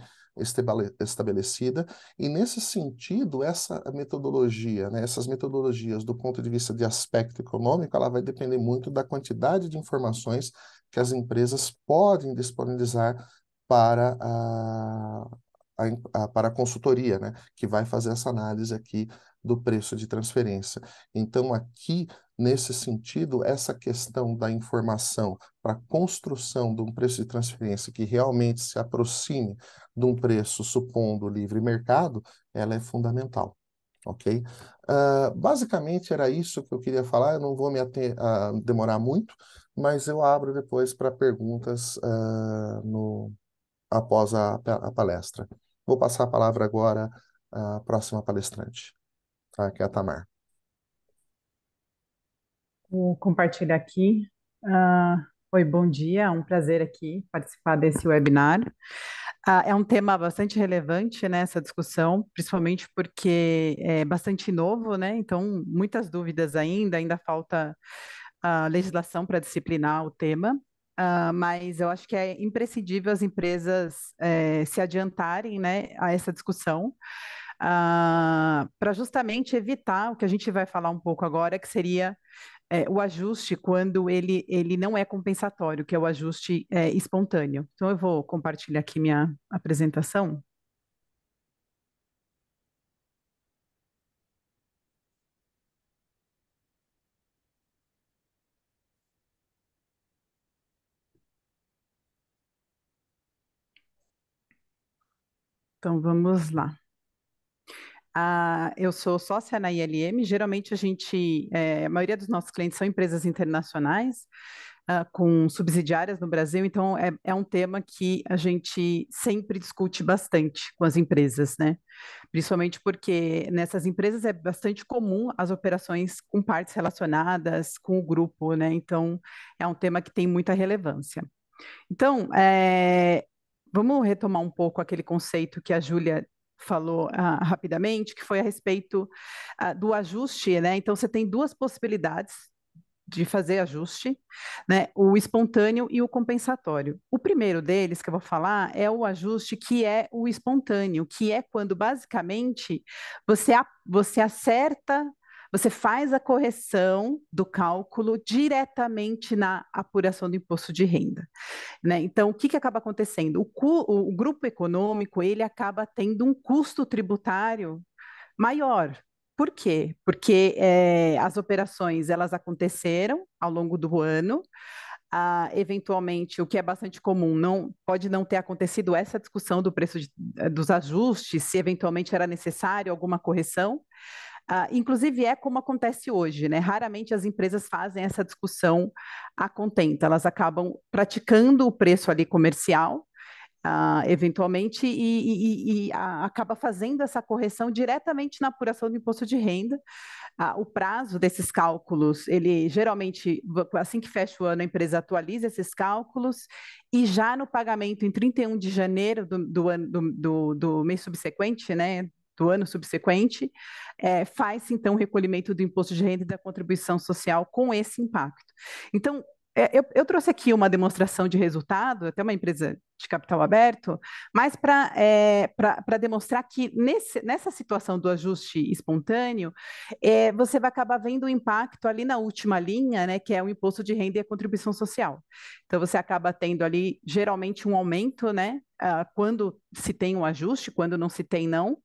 estabelecida, e nesse sentido, essa metodologia, né, essas metodologias do ponto de vista de aspecto econômico, ela vai depender muito da quantidade de informações que as empresas podem disponibilizar para para a consultoria, né, que vai fazer essa análise aqui do preço de transferência. Então, aqui, nesse sentido, essa questão da informação para a construção de um preço de transferência que realmente se aproxime de um preço supondo livre mercado, ela é fundamental. Ok? Basicamente era isso que eu queria falar. Eu não vou demorar muito, mas eu abro depois para perguntas após a palestra. Vou passar a palavra agora à próxima palestrante, tá? Que é a Tamar. Vou compartilhar aqui. Oi, bom dia, é um prazer aqui participar desse webinar. É um tema bastante relevante, né, essa discussão, principalmente porque é bastante novo, né, então muitas dúvidas ainda falta a legislação para disciplinar o tema, mas eu acho que é imprescindível as empresas se adiantarem, né, a essa discussão, para justamente evitar o que a gente vai falar um pouco agora, que seria o ajuste quando ele não é compensatório, que é o ajuste espontâneo. Então, eu vou compartilhar aqui minha apresentação. Então, vamos lá. Eu sou sócia na ILM, geralmente a maioria dos nossos clientes são empresas internacionais, com subsidiárias no Brasil, então é um tema que a gente sempre discute bastante com as empresas, né? Principalmente porque nessas empresas é bastante comum as operações com partes relacionadas com o grupo, né? Então é um tema que tem muita relevância. Então, vamos retomar um pouco aquele conceito que a Júlia falou rapidamente, que foi a respeito do ajuste, né? Então, você tem duas possibilidades de fazer ajuste, né? O espontâneo e o compensatório. O primeiro deles que eu vou falar é o ajuste que é o espontâneo, que é quando basicamente você acerta, você faz a correção do cálculo diretamente na apuração do imposto de renda, né? Então, o que que acaba acontecendo? O grupo econômico, ele acaba tendo um custo tributário maior. Por quê? Porque as operações elas aconteceram ao longo do ano. Eventualmente, o que é bastante comum, pode não ter acontecido essa discussão do preço dos ajustes, se eventualmente era necessário alguma correção. Inclusive, é como acontece hoje, né? Raramente as empresas fazem essa discussão a contento, elas acabam praticando o preço ali comercial, eventualmente, acaba fazendo essa correção diretamente na apuração do imposto de renda. O prazo desses cálculos, ele geralmente, assim que fecha o ano, a empresa atualiza esses cálculos e já no pagamento em 31 de janeiro do mês subsequente, né? Do ano subsequente, faz-se então o recolhimento do imposto de renda e da contribuição social com esse impacto. Então, eu trouxe aqui uma demonstração de resultado, até uma empresa de capital aberto, mas para demonstrar que nessa situação do ajuste espontâneo, você vai acabar vendo o impacto ali na última linha, né, que é o imposto de renda e a contribuição social. Então, você acaba tendo ali, geralmente, um aumento, né, quando se tem um ajuste, quando não se tem, não.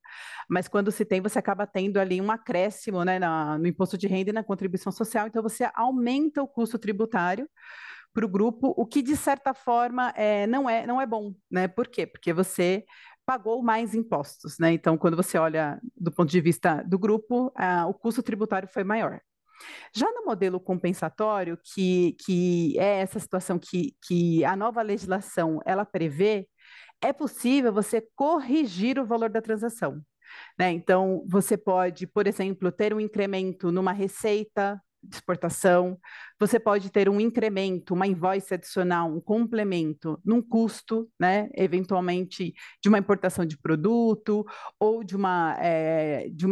Mas quando se tem, você acaba tendo ali um acréscimo, né, no imposto de renda e na contribuição social, então você aumenta o custo tributário para o grupo, o que de certa forma não é bom, né? Por quê? Porque você pagou mais impostos, né? Então, quando você olha do ponto de vista do grupo, o custo tributário foi maior. Já no modelo compensatório, que é essa situação que a nova legislação ela prevê, é possível você corrigir o valor da transação, né? Então, você pode, por exemplo, ter um incremento numa receita de exportação, você pode ter um incremento, uma invoice adicional, um complemento num custo, né? Eventualmente de uma importação de produto ou de uma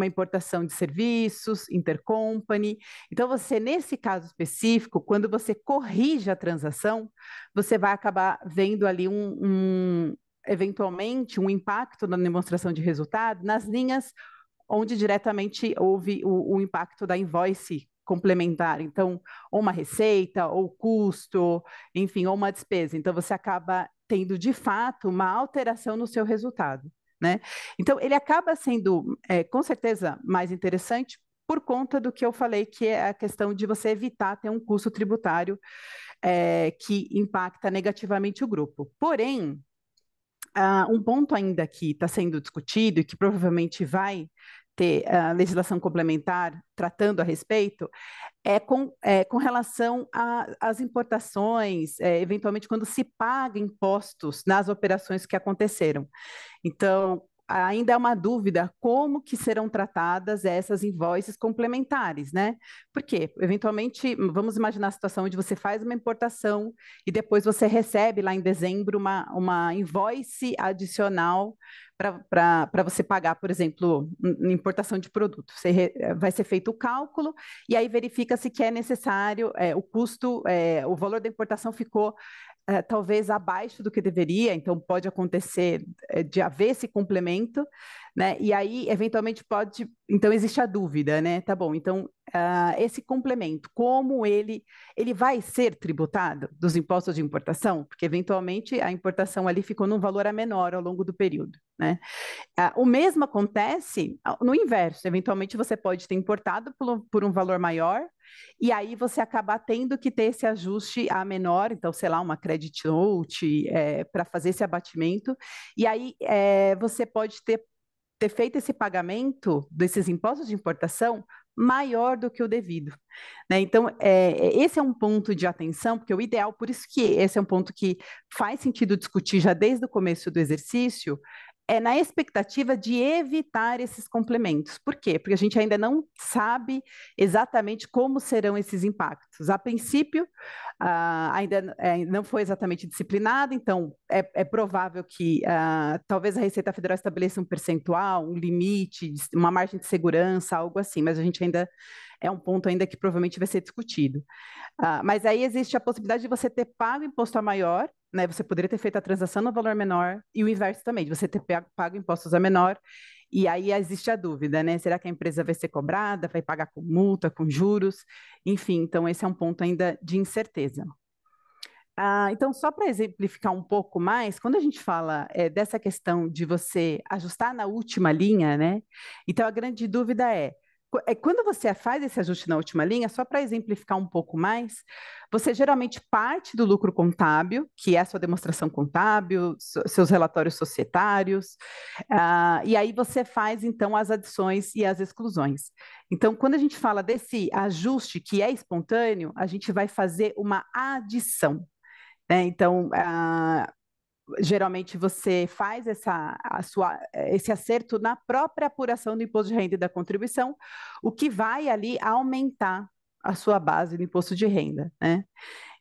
importação de serviços, intercompany. Então, você, nesse caso específico, quando você corrige a transação, você vai acabar vendo ali eventualmente um impacto na demonstração de resultado nas linhas onde diretamente houve o impacto da invoice complementar. Então, ou uma receita, ou custo, enfim, ou uma despesa. Então, você acaba tendo, de fato, uma alteração no seu resultado, né? Então, ele acaba sendo, com certeza, mais interessante por conta do que eu falei, que é a questão de você evitar ter um custo tributário que impacta negativamente o grupo. Porém, um ponto ainda que está sendo discutido e que provavelmente vai ter legislação complementar tratando a respeito, com relação às importações, eventualmente quando se paga impostos nas operações que aconteceram. Então, ainda é uma dúvida como que serão tratadas essas invoices complementares, né? Porque, eventualmente, vamos imaginar a situação onde você faz uma importação e depois você recebe lá em dezembro uma invoice adicional para você pagar, por exemplo, importação de produto. Vai ser feito o cálculo e aí verifica-se que é necessário, o custo, o valor da importação ficou talvez abaixo do que deveria, então pode acontecer de haver esse complemento, né? E aí, eventualmente, então existe a dúvida, né? Tá bom, então esse complemento, como ele vai ser tributado dos impostos de importação? Porque, eventualmente, a importação ali ficou num valor menor ao longo do período, né? O mesmo acontece no inverso, eventualmente você pode ter importado por um valor maior, e aí você acaba tendo que ter esse ajuste a menor, então, sei lá, uma credit note para fazer esse abatimento, e aí você pode ter feito esse pagamento desses impostos de importação maior do que o devido, né? Então, esse é um ponto de atenção, porque o ideal, por isso que esse é um ponto que faz sentido discutir já desde o começo do exercício, é na expectativa de evitar esses complementos. Por quê? Porque a gente ainda não sabe exatamente como serão esses impactos. A princípio, ainda não foi exatamente disciplinado, então é provável que talvez a Receita Federal estabeleça um percentual, um limite, uma margem de segurança, algo assim, mas a gente ainda é um ponto ainda que provavelmente vai ser discutido. Mas aí existe a possibilidade de você ter pago imposto a maior, né? Você poderia ter feito a transação no valor menor, e o inverso também, de você ter pago impostos a menor E aí existe a dúvida, né? Será que a empresa vai ser cobrada, vai pagar com multa, com juros? Enfim, então esse é um ponto ainda de incerteza. Então, só para exemplificar um pouco mais, quando a gente fala dessa questão de você ajustar na última linha, né? Então, a grande dúvida quando você faz esse ajuste na última linha, só para exemplificar um pouco mais, você geralmente parte do lucro contábil, que é a sua demonstração contábil, seus relatórios societários, e aí você faz, então, as adições e as exclusões. Então, quando a gente fala desse ajuste que é espontâneo, a gente vai fazer uma adição, né? Então, geralmente você faz esse acerto na própria apuração do imposto de renda e da contribuição, o que vai ali aumentar a sua base do imposto de renda, né?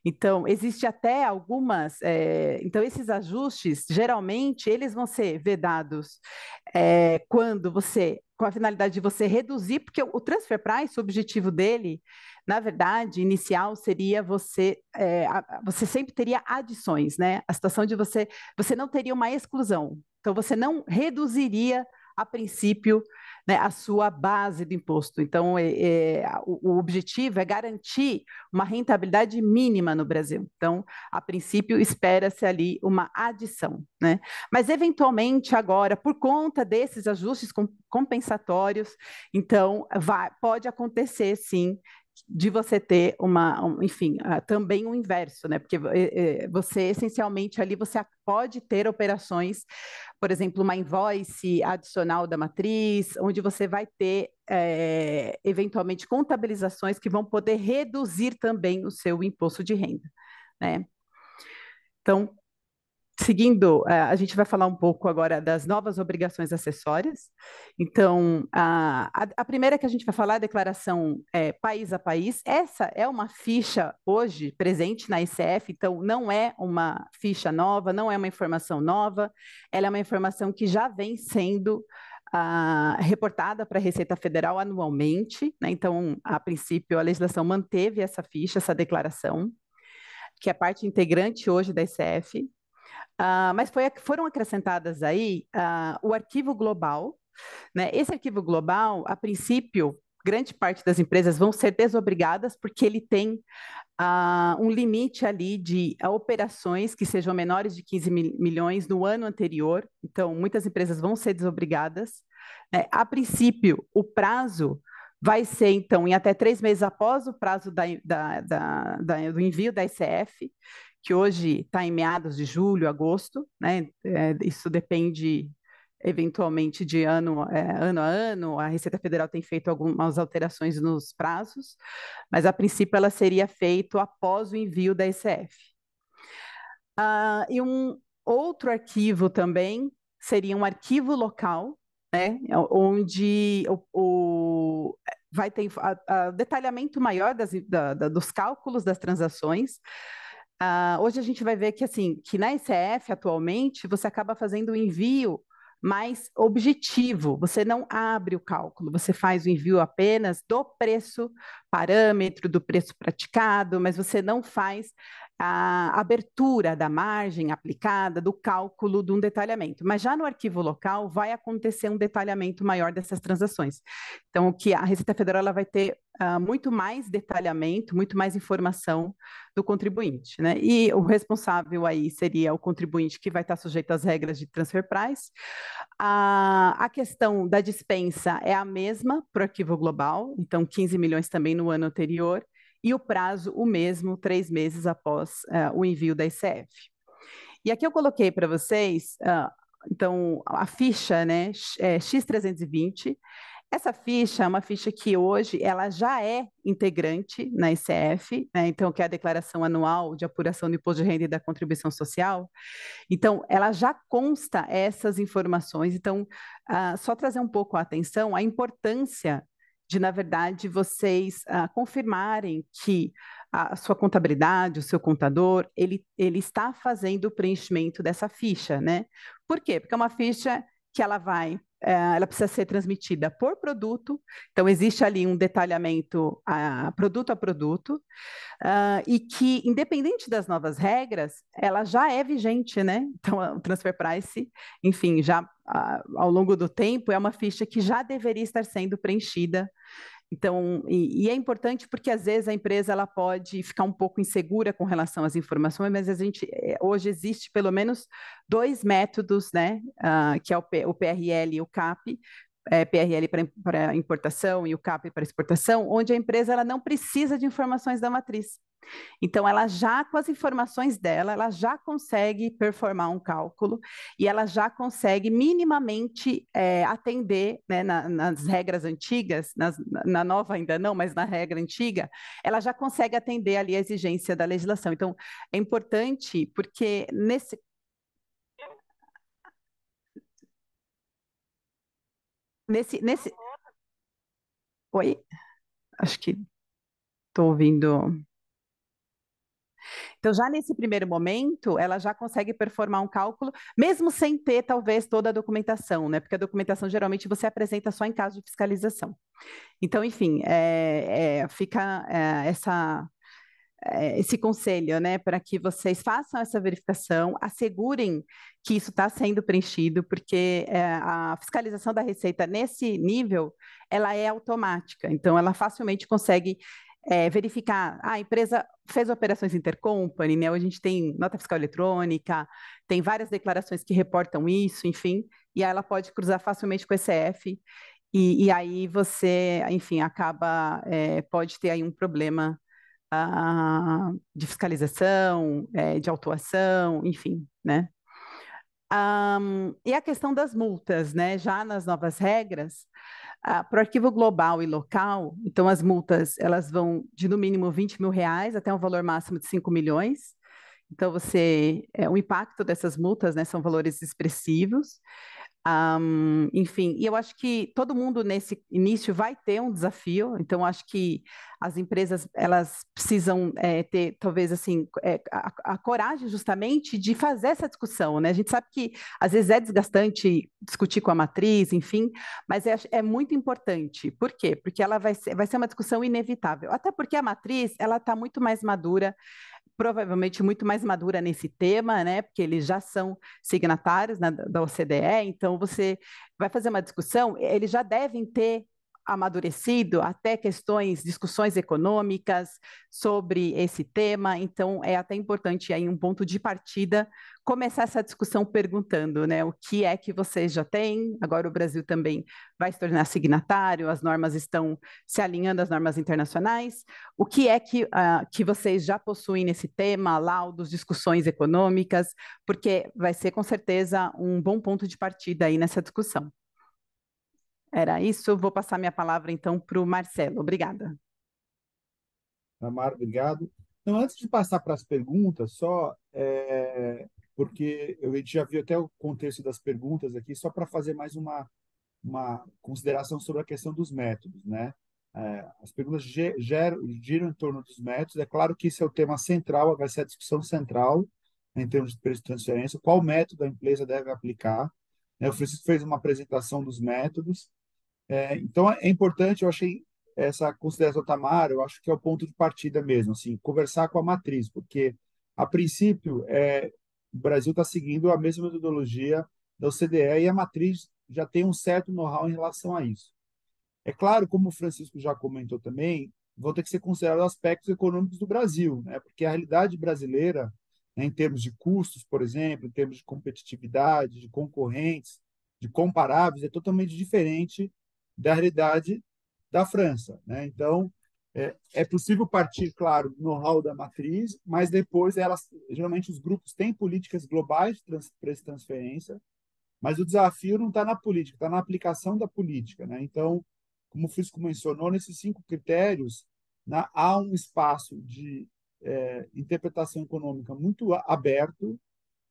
Então, existe até algumas. Então, esses ajustes, geralmente, eles vão ser vedados quando você, com a finalidade de você reduzir, porque o transfer price, o objetivo dele, na verdade, inicial seria você sempre teria adições, né? A situação de você não teria uma exclusão. Então, você não reduziria, a princípio, né, a sua base do imposto. Então, o objetivo é garantir uma rentabilidade mínima no Brasil. Então, a princípio, espera-se ali uma adição, né? Mas, eventualmente, agora, por conta desses ajustes compensatórios, então, pode acontecer, sim, de você ter enfim, também o inverso, né? Porque você, essencialmente, ali você pode ter operações, por exemplo, uma invoice adicional da matriz, onde você vai ter, eventualmente, contabilizações que vão poder reduzir também o seu imposto de renda, né? Então, seguindo, a gente vai falar um pouco agora das novas obrigações acessórias. Então, a primeira que a gente vai falar é a declaração país a país. Essa é uma ficha hoje presente na ICF, então não é uma ficha nova, não é uma informação nova, ela é uma informação que já vem sendo reportada para a Receita Federal anualmente, né? Então, a princípio, a legislação manteve essa ficha, essa declaração, que é parte integrante hoje da ICF. Mas foram acrescentadas aí o arquivo global, né? Esse arquivo global, a princípio, grande parte das empresas vão ser desobrigadas porque ele tem um limite ali de operações que sejam menores de 15 milhões no ano anterior. Então, muitas empresas vão ser desobrigadas. A princípio, o prazo vai ser, então, em até 3 meses após o prazo do envio da ICF, que hoje está em meados de julho, agosto, né? Isso depende, eventualmente, de ano a ano. A Receita Federal tem feito algumas alterações nos prazos, mas, a princípio, ela seria feita após o envio da ICF. E um outro arquivo também seria um arquivo local, né? Onde vai ter detalhamento maior dos cálculos das transações. Hoje a gente vai ver que, assim, que na ICF, atualmente, você acaba fazendo o envio mais objetivo. Você não abre o cálculo, você faz o envio apenas do preço parâmetro, do preço praticado, mas você não faz a abertura da margem aplicada, do cálculo de um detalhamento. Mas já no arquivo local vai acontecer um detalhamento maior dessas transações. Então, o que a Receita Federal ela vai ter muito mais detalhamento, muito mais informação do contribuinte, né? E o responsável aí seria o contribuinte que vai estar sujeito às regras de transfer price. A questão da dispensa é a mesma para o arquivo global, então 15 milhões também no ano anterior, e o prazo o mesmo, 3 meses após o envio da ICF. E aqui eu coloquei para vocês, então, a ficha, né, X320. Essa ficha é uma ficha que hoje ela já é integrante na ICF, né? Então, que é a Declaração Anual de Apuração do Imposto de Renda e da Contribuição Social. Então, ela já consta essas informações. Então, só trazer um pouco a atenção, a importância de, na verdade, vocês confirmarem que a sua contabilidade, o seu contador, ele está fazendo o preenchimento dessa ficha, né? Por quê? Porque é uma ficha que ela precisa ser transmitida por produto, então existe ali um detalhamento produto a produto, e que, independente das novas regras, ela já é vigente, né? Então, o transfer price, enfim, já ao longo do tempo, é uma ficha que já deveria estar sendo preenchida. Então, e é importante porque às vezes a empresa ela pode ficar um pouco insegura com relação às informações, mas a gente hoje existe pelo menos dois métodos, né, que é o PRL e o CAP, PRL para importação e o CAP para exportação, onde a empresa ela não precisa de informações da matriz. Então, ela já, com as informações dela, ela já consegue performar um cálculo e ela já consegue minimamente atender, né, nas regras antigas, na nova ainda não, mas na regra antiga, ela já consegue atender ali a exigência da legislação. Então, é importante porque nesse... Oi? Acho que estou ouvindo... Então, já nesse primeiro momento, ela já consegue performar um cálculo, mesmo sem ter, talvez, toda a documentação, né? Porque a documentação, geralmente, você apresenta só em caso de fiscalização. Então, enfim, fica esse conselho, né, para que vocês façam essa verificação, assegurem que isso está sendo preenchido, porque a fiscalização da Receita nesse nível, ela é automática, então ela facilmente consegue verificar, a empresa fez operações intercompany, né, hoje a gente tem nota fiscal eletrônica, tem várias declarações que reportam isso, enfim, e aí ela pode cruzar facilmente com o ECF, e aí você, enfim, pode ter aí um problema de fiscalização, de autuação, enfim, né? E a questão das multas, né? Já nas novas regras, para o arquivo global e local, então as multas elas vão de no mínimo R$ 20.000 até um valor máximo de 5 milhões. Então, o impacto dessas multas, né, são valores expressivos. Enfim, e eu acho que todo mundo nesse início vai ter um desafio, então acho que as empresas elas precisam ter, talvez assim, a coragem justamente de fazer essa discussão, né? A gente sabe que às vezes é desgastante discutir com a matriz, enfim, mas é muito importante. Por quê? Porque ela vai ser uma discussão inevitável, até porque a matriz ela está muito mais madura, provavelmente muito mais madura nesse tema, né? Porque eles já são signatários, né, da OCDE, então você vai fazer uma discussão, eles já devem ter amadurecido até discussões econômicas sobre esse tema, então é até importante aí um ponto de partida começar essa discussão perguntando, né, o que é que vocês já têm, agora o Brasil também vai se tornar signatário, as normas estão se alinhando às normas internacionais, o que é que vocês já possuem nesse tema, laudos, discussões econômicas, porque vai ser com certeza um bom ponto de partida aí nessa discussão. Era isso, vou passar minha palavra então para o Marcelo. Obrigada. Amaro, obrigado. Então, antes de passar para as perguntas, só porque a gente já viu até o contexto das perguntas aqui, só para fazer mais uma consideração sobre a questão dos métodos, né? As perguntas giram em torno dos métodos. É claro que esse é o tema central, vai ser a discussão central em termos de preço de transferência, qual método a empresa deve aplicar. O Francisco fez uma apresentação dos métodos. Então, é importante, eu achei essa consideração Tamara, eu acho que é o ponto de partida mesmo, assim, conversar com a matriz, porque, a princípio, o Brasil está seguindo a mesma metodologia da OCDE e a matriz já tem um certo know-how em relação a isso. É claro, como o Francisco já comentou também, vão ter que ser considerados aspectos econômicos do Brasil, né? Porque a realidade brasileira, né, em termos de custos, por exemplo, em termos de competitividade, de concorrentes, de comparáveis, é totalmente diferente da realidade da França, né? Então, é possível partir, claro, do know-how da matriz, mas depois geralmente os grupos têm políticas globais de transferência, mas o desafio não está na política, está na aplicação da política, né? Então, como o Frisco mencionou, nesses 5 critérios, há um espaço de interpretação econômica muito aberto,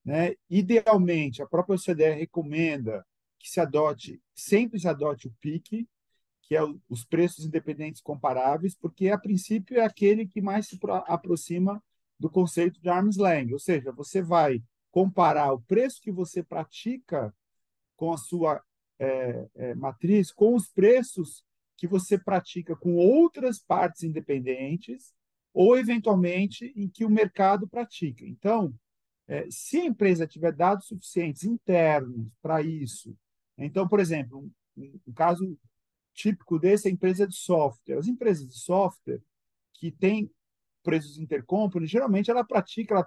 né? Idealmente, a própria OCDE recomenda que sempre se adote o PIC, que é os preços independentes comparáveis, porque, a princípio, é aquele que mais se aproxima do conceito de arm's length, ou seja, você vai comparar o preço que você pratica com a sua matriz com os preços que você pratica com outras partes independentes ou, eventualmente, em que o mercado pratica. Então, se a empresa tiver dados suficientes internos para isso, Então, por exemplo, um caso típico desse é a empresa de software. As empresas de software que têm preços intercompany, geralmente ela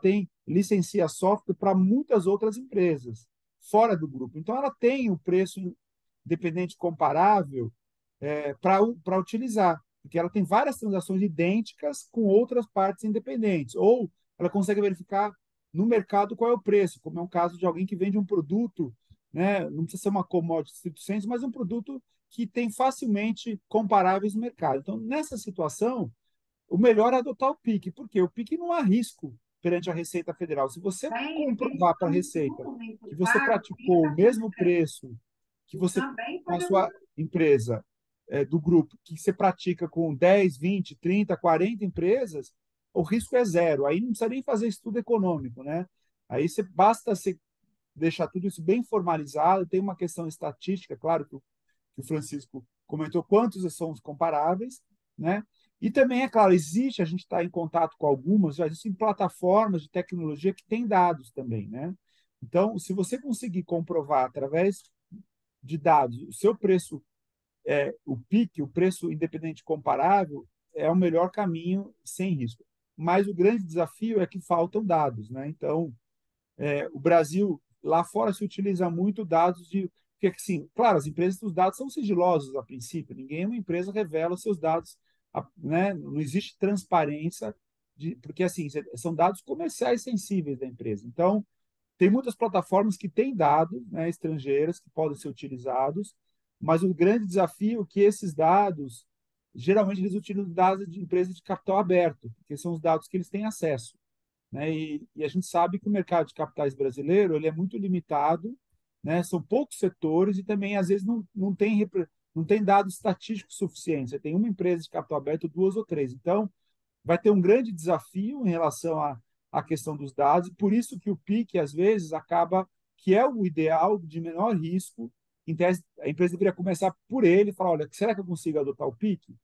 tem licencia software para muitas outras empresas fora do grupo. Então, ela tem o preço independente comparável para utilizar, porque ela tem várias transações idênticas com outras partes independentes, ou ela consegue verificar no mercado qual é o preço, como é um caso de alguém que vende um produto, né? Não precisa ser uma commodity stricto sensu, mas um produto que tem facilmente comparáveis no mercado. Então, nessa situação, o melhor é adotar o PIC, porque o PIC não há risco perante a Receita Federal. Se você comprovar para a Receita que você praticou o mesmo preço que você com a sua empresa do grupo, que você pratica com 10, 20, 30, 40 empresas, o risco é zero. Aí não precisa nem fazer estudo econômico, né? Aí basta você deixar tudo isso bem formalizado. Tem uma questão estatística, claro, que o Francisco comentou, quantos são os comparáveis, né? E também, é claro, a gente está em contato com algumas, já existem plataformas de tecnologia que têm dados também, né? Então, se você conseguir comprovar através de dados o seu preço, o PIC, o preço independente comparável, é o melhor caminho sem risco. Mas o grande desafio é que faltam dados, né? Então, o Brasil, lá fora se utiliza muito dados de. Porque, assim, claro, as empresas, os dados são sigilosos a princípio, ninguém, uma empresa revela os seus dados, né? Não existe transparência, porque, assim, são dados comerciais sensíveis da empresa. Então, tem muitas plataformas que têm dados, né, estrangeiras que podem ser utilizados, mas o grande desafio é que esses dados, geralmente, eles utilizam dados de empresas de capital aberto, porque são os dados que eles têm acesso, né? E a gente sabe que o mercado de capitais brasileiro ele é muito limitado, né? São poucos setores e também às vezes não tem dados estatísticos suficientes. Você tem uma empresa de capital aberto, duas ou três. Então, vai ter um grande desafio em relação à questão dos dados. Por isso que o PIC às vezes acaba que é o ideal de menor risco. Em tese, a empresa deveria começar por ele, e falar, olha, será que eu consigo adotar o PIC?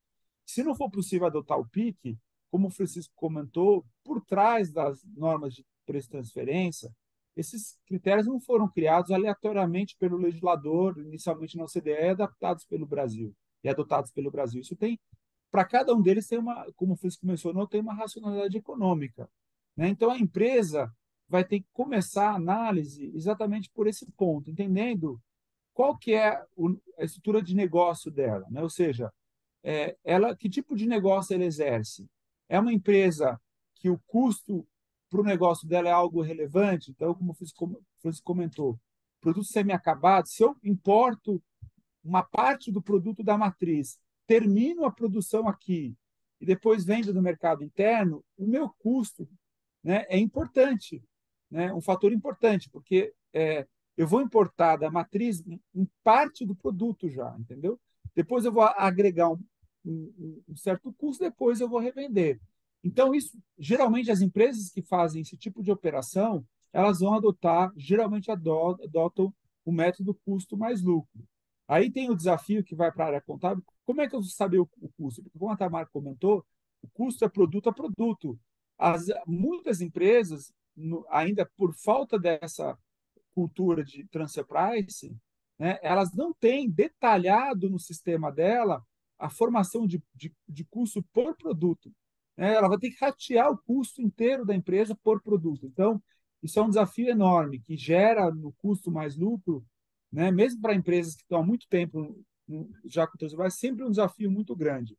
Se não for possível adotar o PIC, como o Francisco comentou, por trás das normas de preço de transferência, esses critérios não foram criados aleatoriamente pelo legislador, inicialmente na OCDE, adaptados pelo Brasil e adotados pelo Brasil. Isso tem, para cada um deles, tem uma, como o Francisco mencionou, tem uma racionalidade econômica, né? Então, a empresa vai ter que começar a análise exatamente por esse ponto, entendendo qual que é a estrutura de negócio dela, né? Ou seja, que tipo de negócio ela exerce? É uma empresa que o custo para o negócio dela é algo relevante? Então, como o Francisco comentou, produto semi-acabado, se eu importo uma parte do produto da matriz, termino a produção aqui e depois vendo no mercado interno, o meu custo, né, é importante, né, um fator importante, porque eu vou importar da matriz parte do produto já, entendeu? Depois eu vou agregar um certo custo, depois eu vou revender. Então, isso, geralmente, as empresas que fazem esse tipo de operação, elas vão adotar, geralmente adotam o método custo mais lucro. Aí tem o desafio que vai para a área contábil. Como é que eu vou saber o custo? Porque, como a Tamara comentou, o custo é produto a produto. Muitas empresas, ainda por falta dessa cultura de transfer pricing, né, elas não têm detalhado no sistema dela a formação de custo por produto. Né? Ela vai ter que ratear o custo inteiro da empresa por produto. Então, isso é um desafio enorme, que gera no custo mais lucro, né, mesmo para empresas que estão há muito tempo já com o transfer pricing, sempre um desafio muito grande.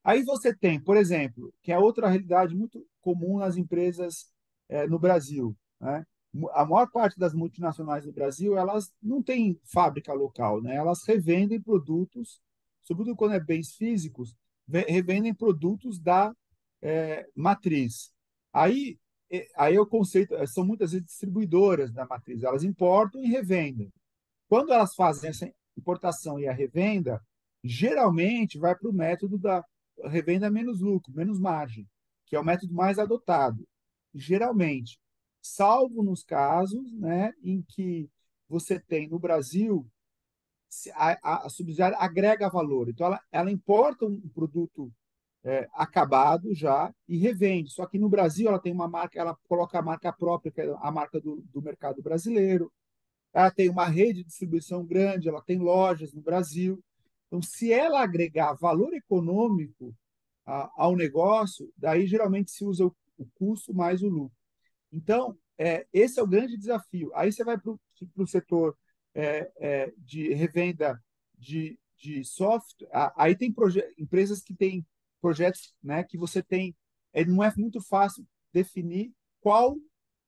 Aí você tem, por exemplo, que é outra realidade muito comum nas empresas no Brasil, né? A maior parte das multinacionais no Brasil, elas não têm fábrica local, né? Elas revendem produtos, sobretudo quando é bens físicos, revendem produtos da matriz. Aí, aí o conceito, são muitas vezes distribuidoras da matriz, elas importam e revendem. Quando elas fazem essa importação e a revenda, geralmente vai para o método da revenda menos lucro, menos margem, que é o método mais adotado. Geralmente, salvo nos casos, né, em que você tem no Brasil a subsidiária agrega valor. Então, ela importa um produto acabado já e revende. Só que no Brasil ela tem uma marca, ela coloca a marca própria, que é a marca do mercado brasileiro. ela tem uma rede de distribuição grande, ela tem lojas no Brasil. Então, se ela agregar valor econômico ao negócio, daí geralmente se usa o custo mais o lucro. Então, esse é o grande desafio. Aí você vai para o setor de revenda de software, aí tem empresas que têm projetos, né, que você tem, não é muito fácil definir qual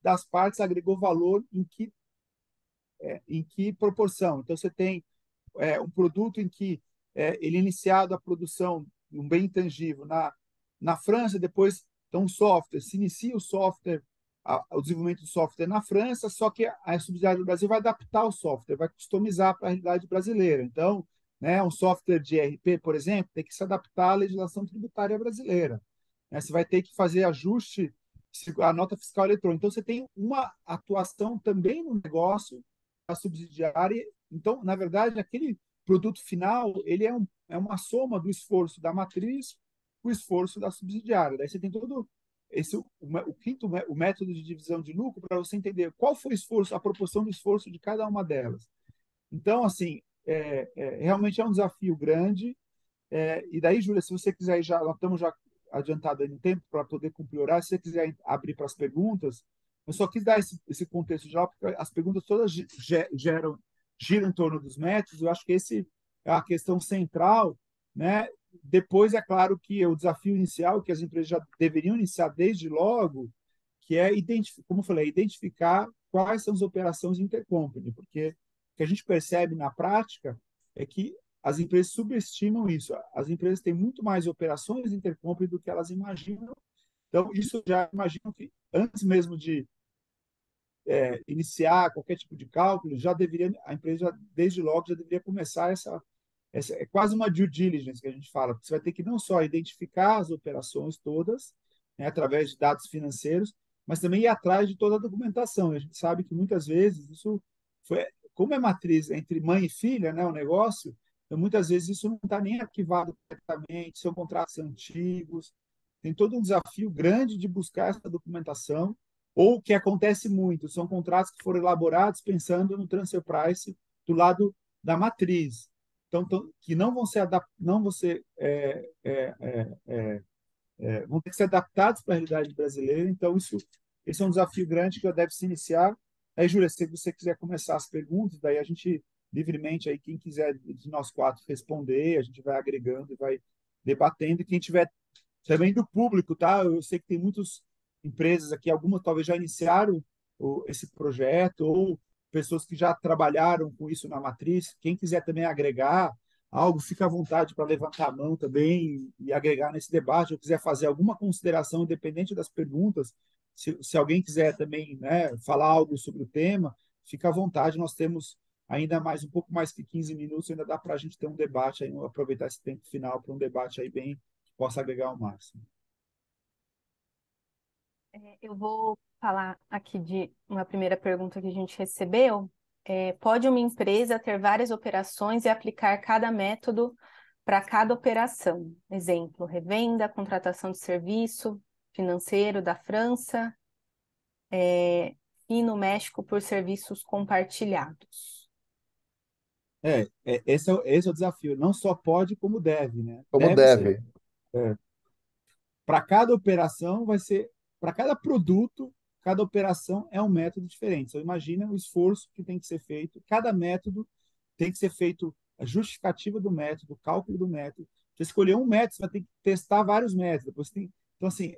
das partes agregou valor em que proporção. Então, você tem um produto em que ele é iniciado a produção de um bem intangível na França, depois então, um software, se inicia o software, o desenvolvimento do software na França, só que a subsidiária do Brasil vai adaptar o software, vai customizar para a realidade brasileira. Então, né, um software de ERP, por exemplo, tem que se adaptar à legislação tributária brasileira. Né? Você vai ter que fazer ajuste à nota fiscal eletrônica. Então, você tem uma atuação também no negócio da subsidiária. Então, na verdade, aquele produto final ele é uma soma do esforço da matriz com o esforço da subsidiária. Daí você tem todo o quinto, o método de divisão de lucro, para você entender qual foi o esforço, a proporção do esforço de cada uma delas. Então, assim, realmente é um desafio grande. E daí, Júlia, se você quiser, nós estamos já adiantados no tempo para poder cumprir o horário, se você quiser abrir para as perguntas, eu só quis dar esse contexto geral, porque as perguntas todas giram em torno dos métodos, eu acho que esse é a questão central, né? Depois, é claro que o desafio inicial, que as empresas já deveriam iniciar desde logo, que é, como eu falei, identificar quais são as operações intercompany, porque o que a gente percebe na prática é que as empresas subestimam isso. As empresas têm muito mais operações intercompany do que elas imaginam. Então, isso já imagino que antes mesmo de iniciar qualquer tipo de cálculo, a empresa, desde logo, já deveria começar é quase uma due diligence que a gente fala, porque você vai ter que não só identificar as operações todas, né, através de dados financeiros, mas também ir atrás de toda a documentação. A gente sabe que muitas vezes isso como é matriz entre mãe e filha, né, o negócio, então muitas vezes isso não está nem arquivado corretamente, são contratos antigos, tem todo um desafio grande de buscar essa documentação, ou o que acontece muito, são contratos que foram elaborados pensando no transfer price do lado da matriz. Então, que não vão ser vão ter que ser adaptados para a realidade brasileira. Então, esse é um desafio grande que deve se iniciar. Aí, Júlia, se você quiser começar as perguntas, daí a gente, livremente, aí, quem quiser de nós quatro responder, a gente vai agregando e vai debatendo. E quem tiver também do público, tá? Eu sei que tem muitas empresas aqui, algumas talvez já iniciaram esse projeto, ou pessoas que já trabalharam com isso na matriz. Quem quiser também agregar algo, fica à vontade para levantar a mão também e agregar nesse debate, ou quiser fazer alguma consideração, independente das perguntas, se alguém quiser também, né, falar algo sobre o tema, fica à vontade, nós temos ainda mais, um pouco mais que 15 minutos, ainda dá para a gente ter um debate, aí, aproveitar esse tempo final para um debate aí bem, que possa agregar ao máximo. Eu vou falar aqui de uma primeira pergunta que a gente recebeu. Pode uma empresa ter várias operações e aplicar cada método para cada operação? Exemplo, revenda, contratação de serviço financeiro da França, e no México por serviços compartilhados. Esse é o desafio. Não só pode, como deve, né? Como Deve ser. deve. Para cada operação vai ser, para cada produto, cada operação é um método diferente. Então, imagina o esforço que tem que ser feito. Cada método tem que ser feito a justificativa do método, o cálculo do método. Você escolher um método, você vai ter que testar vários métodos. Então, assim,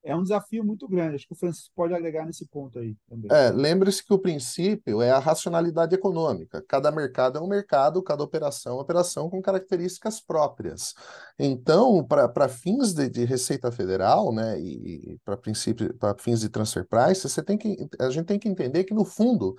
é um desafio muito grande. Acho que o Francisco pode agregar nesse ponto aí também. Lembre-se que o princípio é a racionalidade econômica. Cada mercado é um mercado, cada operação é uma operação com características próprias. Então, para fins de Receita Federal, né, e para fins de transfer price, a gente tem que entender que, no fundo,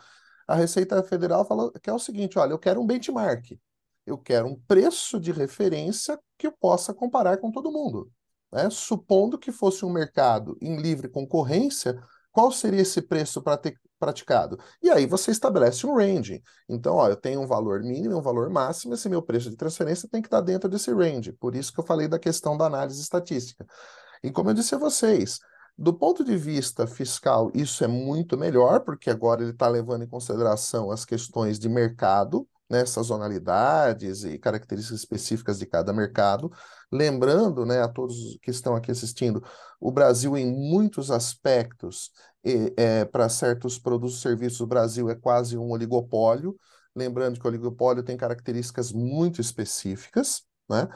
a Receita Federal fala que é o seguinte: olha, eu quero um benchmark, eu quero um preço de referência que eu possa comparar com todo mundo. Né? Supondo que fosse um mercado em livre concorrência, qual seria esse preço para ter praticado? E aí você estabelece um range. Então, ó, eu tenho um valor mínimo e um valor máximo, esse meu preço de transferência tem que estar dentro desse range. Por isso que eu falei da questão da análise estatística. E como eu disse a vocês, Do ponto de vista fiscal, isso é muito melhor, porque agora ele está levando em consideração as questões de mercado, né, sazonalidades e características específicas de cada mercado. Lembrando, né, a todos que estão aqui assistindo, o Brasil, em muitos aspectos, para certos produtos e serviços, o Brasil é quase um oligopólio. Lembrando que o oligopólio tem características muito específicas, né?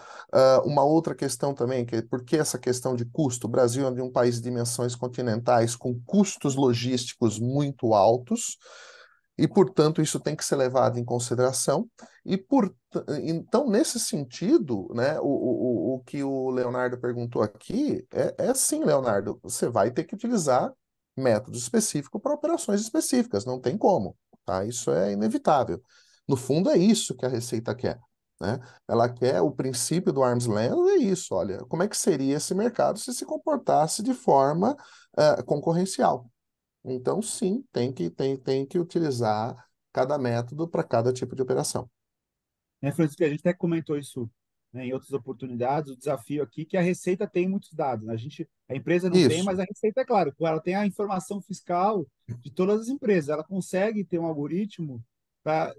Uma outra questão também, que é por que essa questão de custo? O Brasil é um país de dimensões continentais com custos logísticos muito altos, e, portanto, isso tem que ser levado em consideração. Então, nesse sentido, né, o que o Leonardo perguntou aqui é sim, Leonardo, você vai ter que utilizar método específico para operações específicas, não tem como, tá? Isso é inevitável. No fundo, é isso que a Receita quer, né? Ela quer o princípio do arm's length, é isso, olha, como é que seria esse mercado se comportasse de forma concorrencial? Então, sim, tem que utilizar cada método para cada tipo de operação. Né, Francisco, a gente até comentou isso, né, em outras oportunidades, o desafio aqui é que a Receita tem muitos dados, né? A empresa não tem, Isso, mas a Receita, é claro, ela tem a informação fiscal de todas as empresas, ela consegue ter um algoritmo,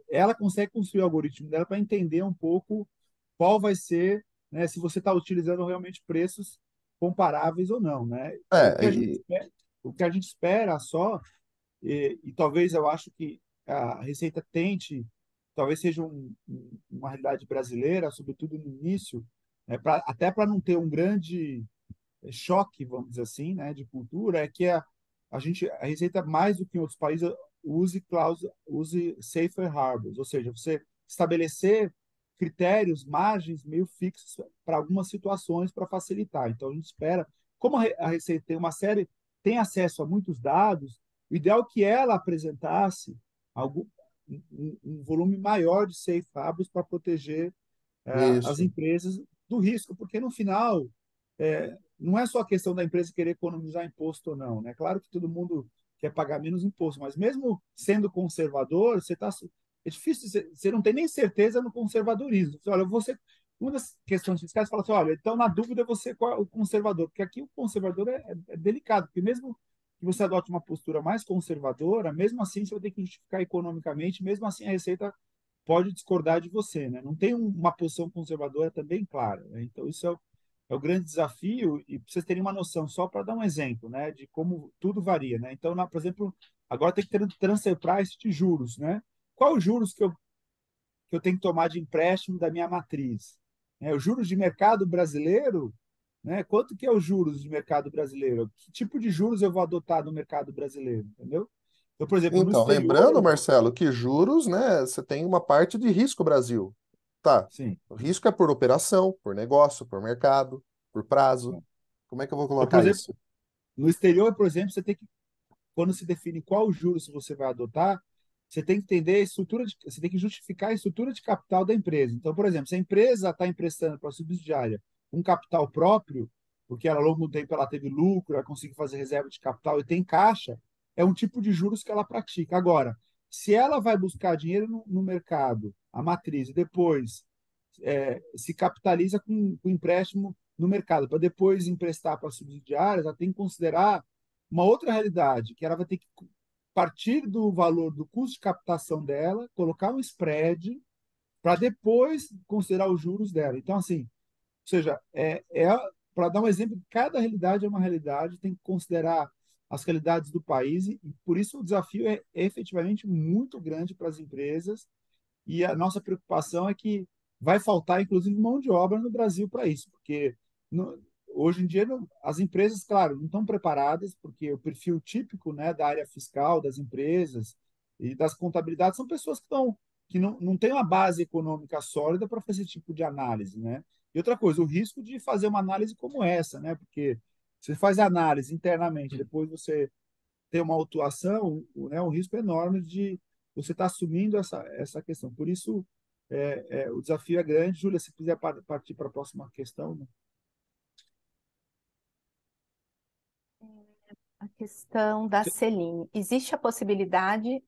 ela consegue construir o algoritmo dela para entender um pouco qual vai ser, né, se você está utilizando realmente preços comparáveis ou não, né? é, e- O que a gente espera só, e talvez eu acho que a Receita tente, talvez seja uma realidade brasileira, sobretudo no início, né, até para não ter um grande choque, vamos dizer assim, né, de cultura, é que a Receita, mais do que em outros países, use safer harbors, ou seja, você estabelecer critérios, margens meio fixos para algumas situações para facilitar. Então, a gente espera, como a Receita tem acesso a muitos dados, o ideal é que ela apresentasse algum, um volume maior de safe harbors para proteger as isso. empresas do risco, porque no final não é só a questão da empresa querer economizar imposto ou não, né? Claro que todo mundo quer pagar menos imposto, mas mesmo sendo conservador, é difícil, você não tem nem certeza no conservadorismo. Você, olha, você, uma das questões fiscais fala assim, olha, então na dúvida você qual é o conservador, porque aqui o conservador é delicado, porque mesmo que você adote uma postura mais conservadora, mesmo assim você vai ter que justificar economicamente, mesmo assim a Receita pode discordar de você, né? Não tem uma posição conservadora também clara, né? Então isso é o grande desafio, e para vocês terem uma noção, só para dar um exemplo, né, de como tudo varia, né? Então, por exemplo, agora tem que ter transfer price de juros, né? Qual os juros que eu tenho que tomar de empréstimo da minha matriz? Os juros de mercado brasileiro, né? Quanto que é os juros de mercado brasileiro? Que tipo de juros eu vou adotar no mercado brasileiro, entendeu? Então, por exemplo, no Então, lembrando, exterior, Marcelo, que juros, né, você tem uma parte de risco Brasil. Tá. sim. O risco é por operação, por negócio, por mercado, por prazo. Como é que eu vou Então, por colocar exemplo, isso? no exterior, por exemplo, quando se define qual juros você vai adotar, você tem que entender você tem que justificar a estrutura de capital da empresa. Então, por exemplo, se a empresa está emprestando para a subsidiária um capital próprio, porque ela, ao longo do tempo ela teve lucro, ela conseguiu fazer reserva de capital e tem caixa, é um tipo de juros que ela pratica. Agora, se ela vai buscar dinheiro no mercado, a matriz, e depois se capitaliza com empréstimo no mercado, para depois emprestar para subsidiárias, ela tem que considerar uma outra realidade, que ela vai ter que partir do valor do custo de captação dela, colocar um spread, para depois considerar os juros dela. Então, assim, ou seja, para dar um exemplo, cada realidade é uma realidade, tem que considerar as realidades do país, e por isso o desafio é efetivamente muito grande para as empresas, e a nossa preocupação é que vai faltar, inclusive, mão de obra no Brasil para isso, porque hoje em dia as empresas, claro, não estão preparadas, porque o perfil típico, né, da área fiscal das empresas e das contabilidades são pessoas que não têm uma base econômica sólida para fazer esse tipo de análise, né? E outra coisa, o risco de fazer uma análise como essa, né? Porque você faz análise internamente, depois você tem uma autuação, né, um risco enorme de você estar assumindo essa questão. Por isso, o desafio é grande. Júlia, se quiser partir para a próxima questão, né? A questão da Celine. Existe a possibilidade.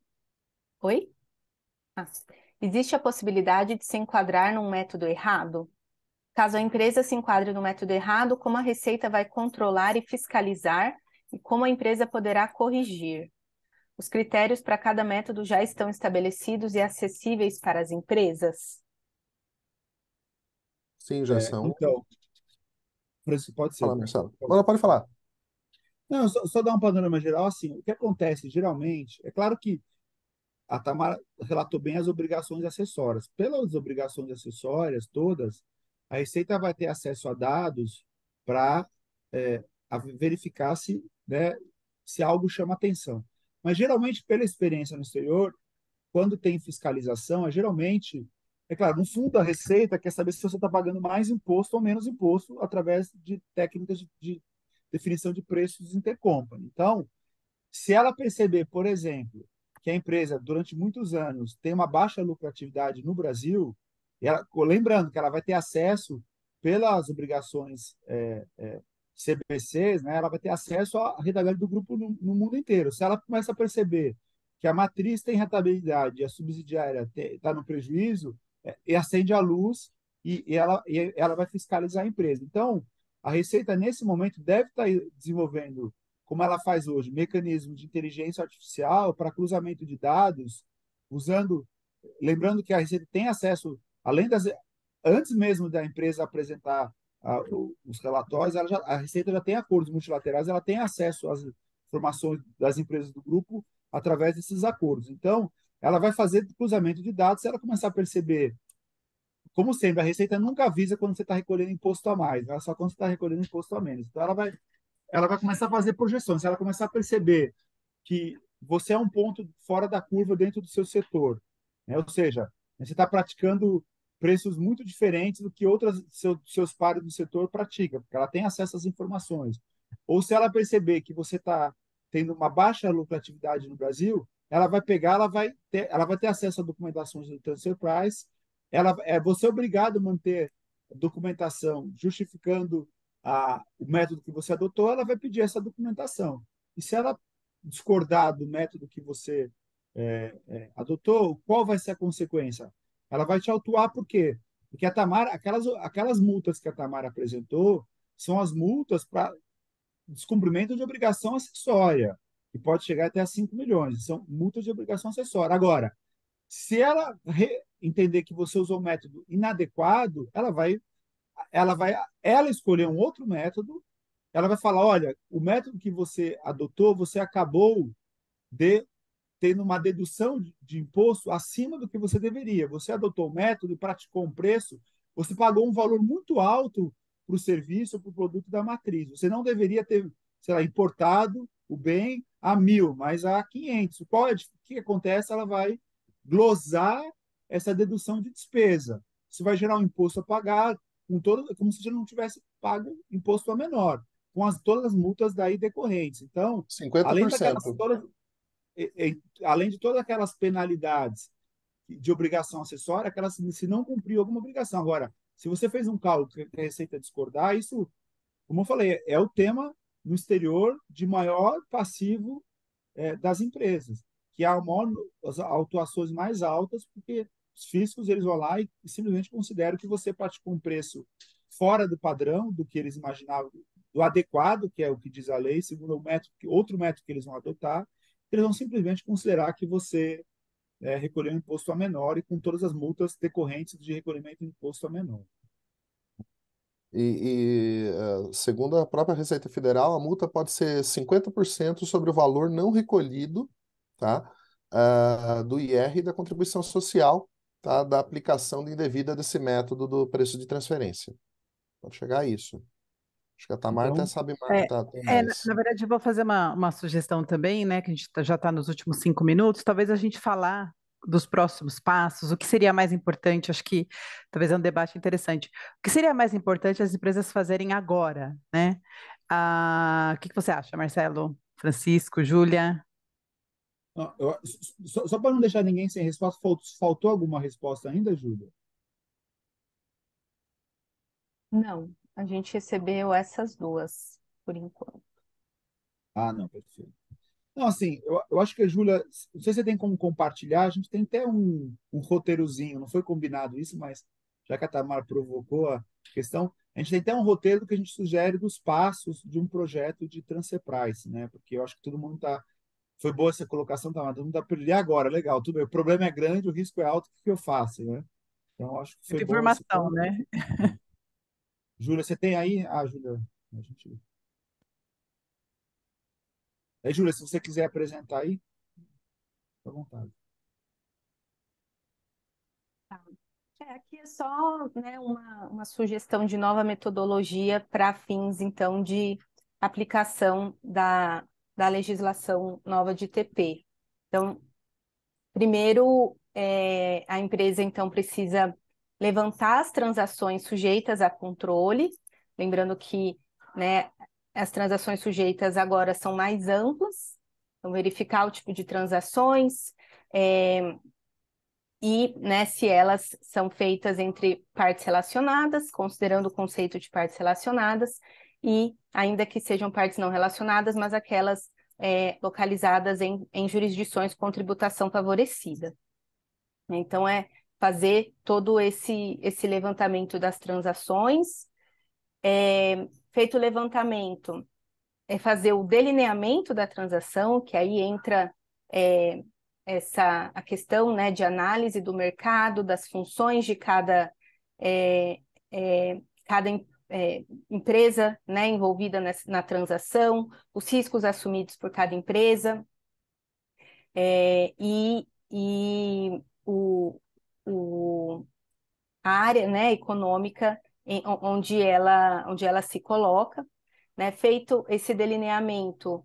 Oi? Ah. Existe a possibilidade de se enquadrar num método errado? Caso a empresa se enquadre no método errado, como a Receita vai controlar e fiscalizar e como a empresa poderá corrigir. Os critérios para cada método já estão estabelecidos e acessíveis para as empresas? Sim, já são. Então, Francisco, pode Fala, ser. Marcelo. Não, pode falar. Não, só dar um panorama geral, assim, o que acontece geralmente, é claro que a Tamara relatou bem as obrigações acessórias. Pelas obrigações acessórias todas, a Receita vai ter acesso a dados para verificar se, né, se algo chama atenção. Mas, geralmente, pela experiência no exterior, quando tem fiscalização, geralmente, é claro, no fundo, a Receita quer saber se você está pagando mais imposto ou menos imposto através de técnicas de definição de preços intercompany. Então, se ela perceber, por exemplo, que a empresa, durante muitos anos, tem uma baixa lucratividade no Brasil, lembrando que ela vai ter acesso, pelas obrigações CBCs, né, ela vai ter acesso à rentabilidade do grupo no mundo inteiro. Se ela começa a perceber que a matriz tem rentabilidade e a subsidiária está no prejuízo, e acende a luz e ela vai fiscalizar a empresa. Então, a Receita, nesse momento, deve estar desenvolvendo, como ela faz hoje, mecanismos de inteligência artificial para cruzamento de dados, usando, lembrando que a Receita tem acesso, além das, antes mesmo da empresa apresentar os relatórios, a Receita já tem acordos multilaterais, ela tem acesso às informações das empresas do grupo através desses acordos. Então, ela vai fazer cruzamento de dados se ela começar a perceber, como sempre, a Receita nunca avisa quando você está recolhendo imposto a mais, né? Só quando você está recolhendo imposto a menos. Então, ela vai começar a fazer projeções. Se ela começar a perceber que você é um ponto fora da curva dentro do seu setor, né? Ou seja, você está praticando preços muito diferentes do que outros seus pares do setor praticam, porque ela tem acesso às informações. Ou se ela perceber que você está tendo uma baixa lucratividade no Brasil, ela vai pegar, ela vai ter acesso a documentações do transfer price, você é obrigado a manter documentação justificando o método que você adotou, ela vai pedir essa documentação. E se ela discordar do método que você adotou, qual vai ser a consequência? Ela vai te autuar por quê? Porque a Tamara, aquelas multas que a Tamara apresentou são as multas para descumprimento de obrigação acessória, que pode chegar até a 5 milhões. São multas de obrigação acessória. Agora, se ela entender que você usou um método inadequado, ela escolher um outro método, ela vai falar, olha, o método que você adotou, você acabou de tendo uma dedução de imposto acima do que você deveria. Você adotou o método e praticou um preço, você pagou um valor muito alto para o serviço, para o produto da matriz. Você não deveria ter, sei lá, importado o bem a 1.000, mas a 500. O que acontece? Ela vai glosar essa dedução de despesa. Isso vai gerar um imposto a pagar, como se você não tivesse pago imposto a menor, com todas as multas daí decorrentes. Então, além daquelas 50%. todas, além de todas aquelas penalidades de obrigação acessória, aquelas se não cumpriu alguma obrigação. Agora, se você fez um cálculo que a Receita discordar, isso, como eu falei, é o tema no exterior de maior passivo das empresas, que há as autuações mais altas, porque os fiscos eles vão lá e simplesmente consideram que você praticou um preço fora do padrão, do que eles imaginavam, do adequado, que é o que diz a lei, segundo outro método que eles vão adotar, eles vão simplesmente considerar que você recolheu um imposto a menor e com todas as multas decorrentes de recolhimento de imposto a menor. Segundo a própria Receita Federal, a multa pode ser 50% sobre o valor não recolhido, tá? Do IR e da contribuição social, tá? Da aplicação indevida desse método do preço de transferência. Pode chegar a isso. Acho que a Tamara até Então, sabe mais, tem mais. Na verdade, eu vou fazer uma sugestão também, né? Que a gente já está nos últimos 5 minutos. Talvez a gente falar dos próximos passos, o que seria mais importante, acho que talvez é um debate interessante. O que seria mais importante as empresas fazerem agora, né? O que você acha, Marcelo, Francisco, Júlia? só para não deixar ninguém sem resposta, faltou alguma resposta ainda, Júlia? Não, a gente recebeu essas duas, por enquanto. Ah, não, perfeito. Não, assim, eu acho que a Júlia, não sei se você tem como compartilhar, a gente tem até um roteirozinho, não foi combinado isso, mas já que a Tamara provocou a questão, A gente tem até um roteiro que a gente sugere dos passos de um projeto de transfer price, né? Porque eu acho que todo mundo está. Foi boa essa colocação, tá? Mas todo mundo está perdido. E agora? Legal, tudo bem. O problema é grande, o risco é alto, o que eu faço, né? Então, eu acho que foi Muita bom esse informação, ponto. né? Júlia, você tem aí? Ah, Júlia, a gente. Aí, Júlia, se você quiser apresentar aí, fica à vontade. Aqui é só, né, uma sugestão de nova metodologia para fins, então, de aplicação da legislação nova de TP. Então, primeiro, a empresa, então, precisa levantar as transações sujeitas a controle, lembrando que, né, as transações sujeitas agora são mais amplas, então, verificar o tipo de transações, e, né, se elas são feitas entre partes relacionadas, considerando o conceito de partes relacionadas, e ainda que sejam partes não relacionadas, mas aquelas localizadas em jurisdições com tributação favorecida. Então, é fazer todo esse levantamento das transações. Feito o levantamento, é fazer o delineamento da transação, que aí entra a questão, né, de análise do mercado, das funções de cada empresa, né, envolvida na transação, os riscos assumidos por cada empresa, e a área, né, econômica onde ela se coloca, né? Feito esse delineamento,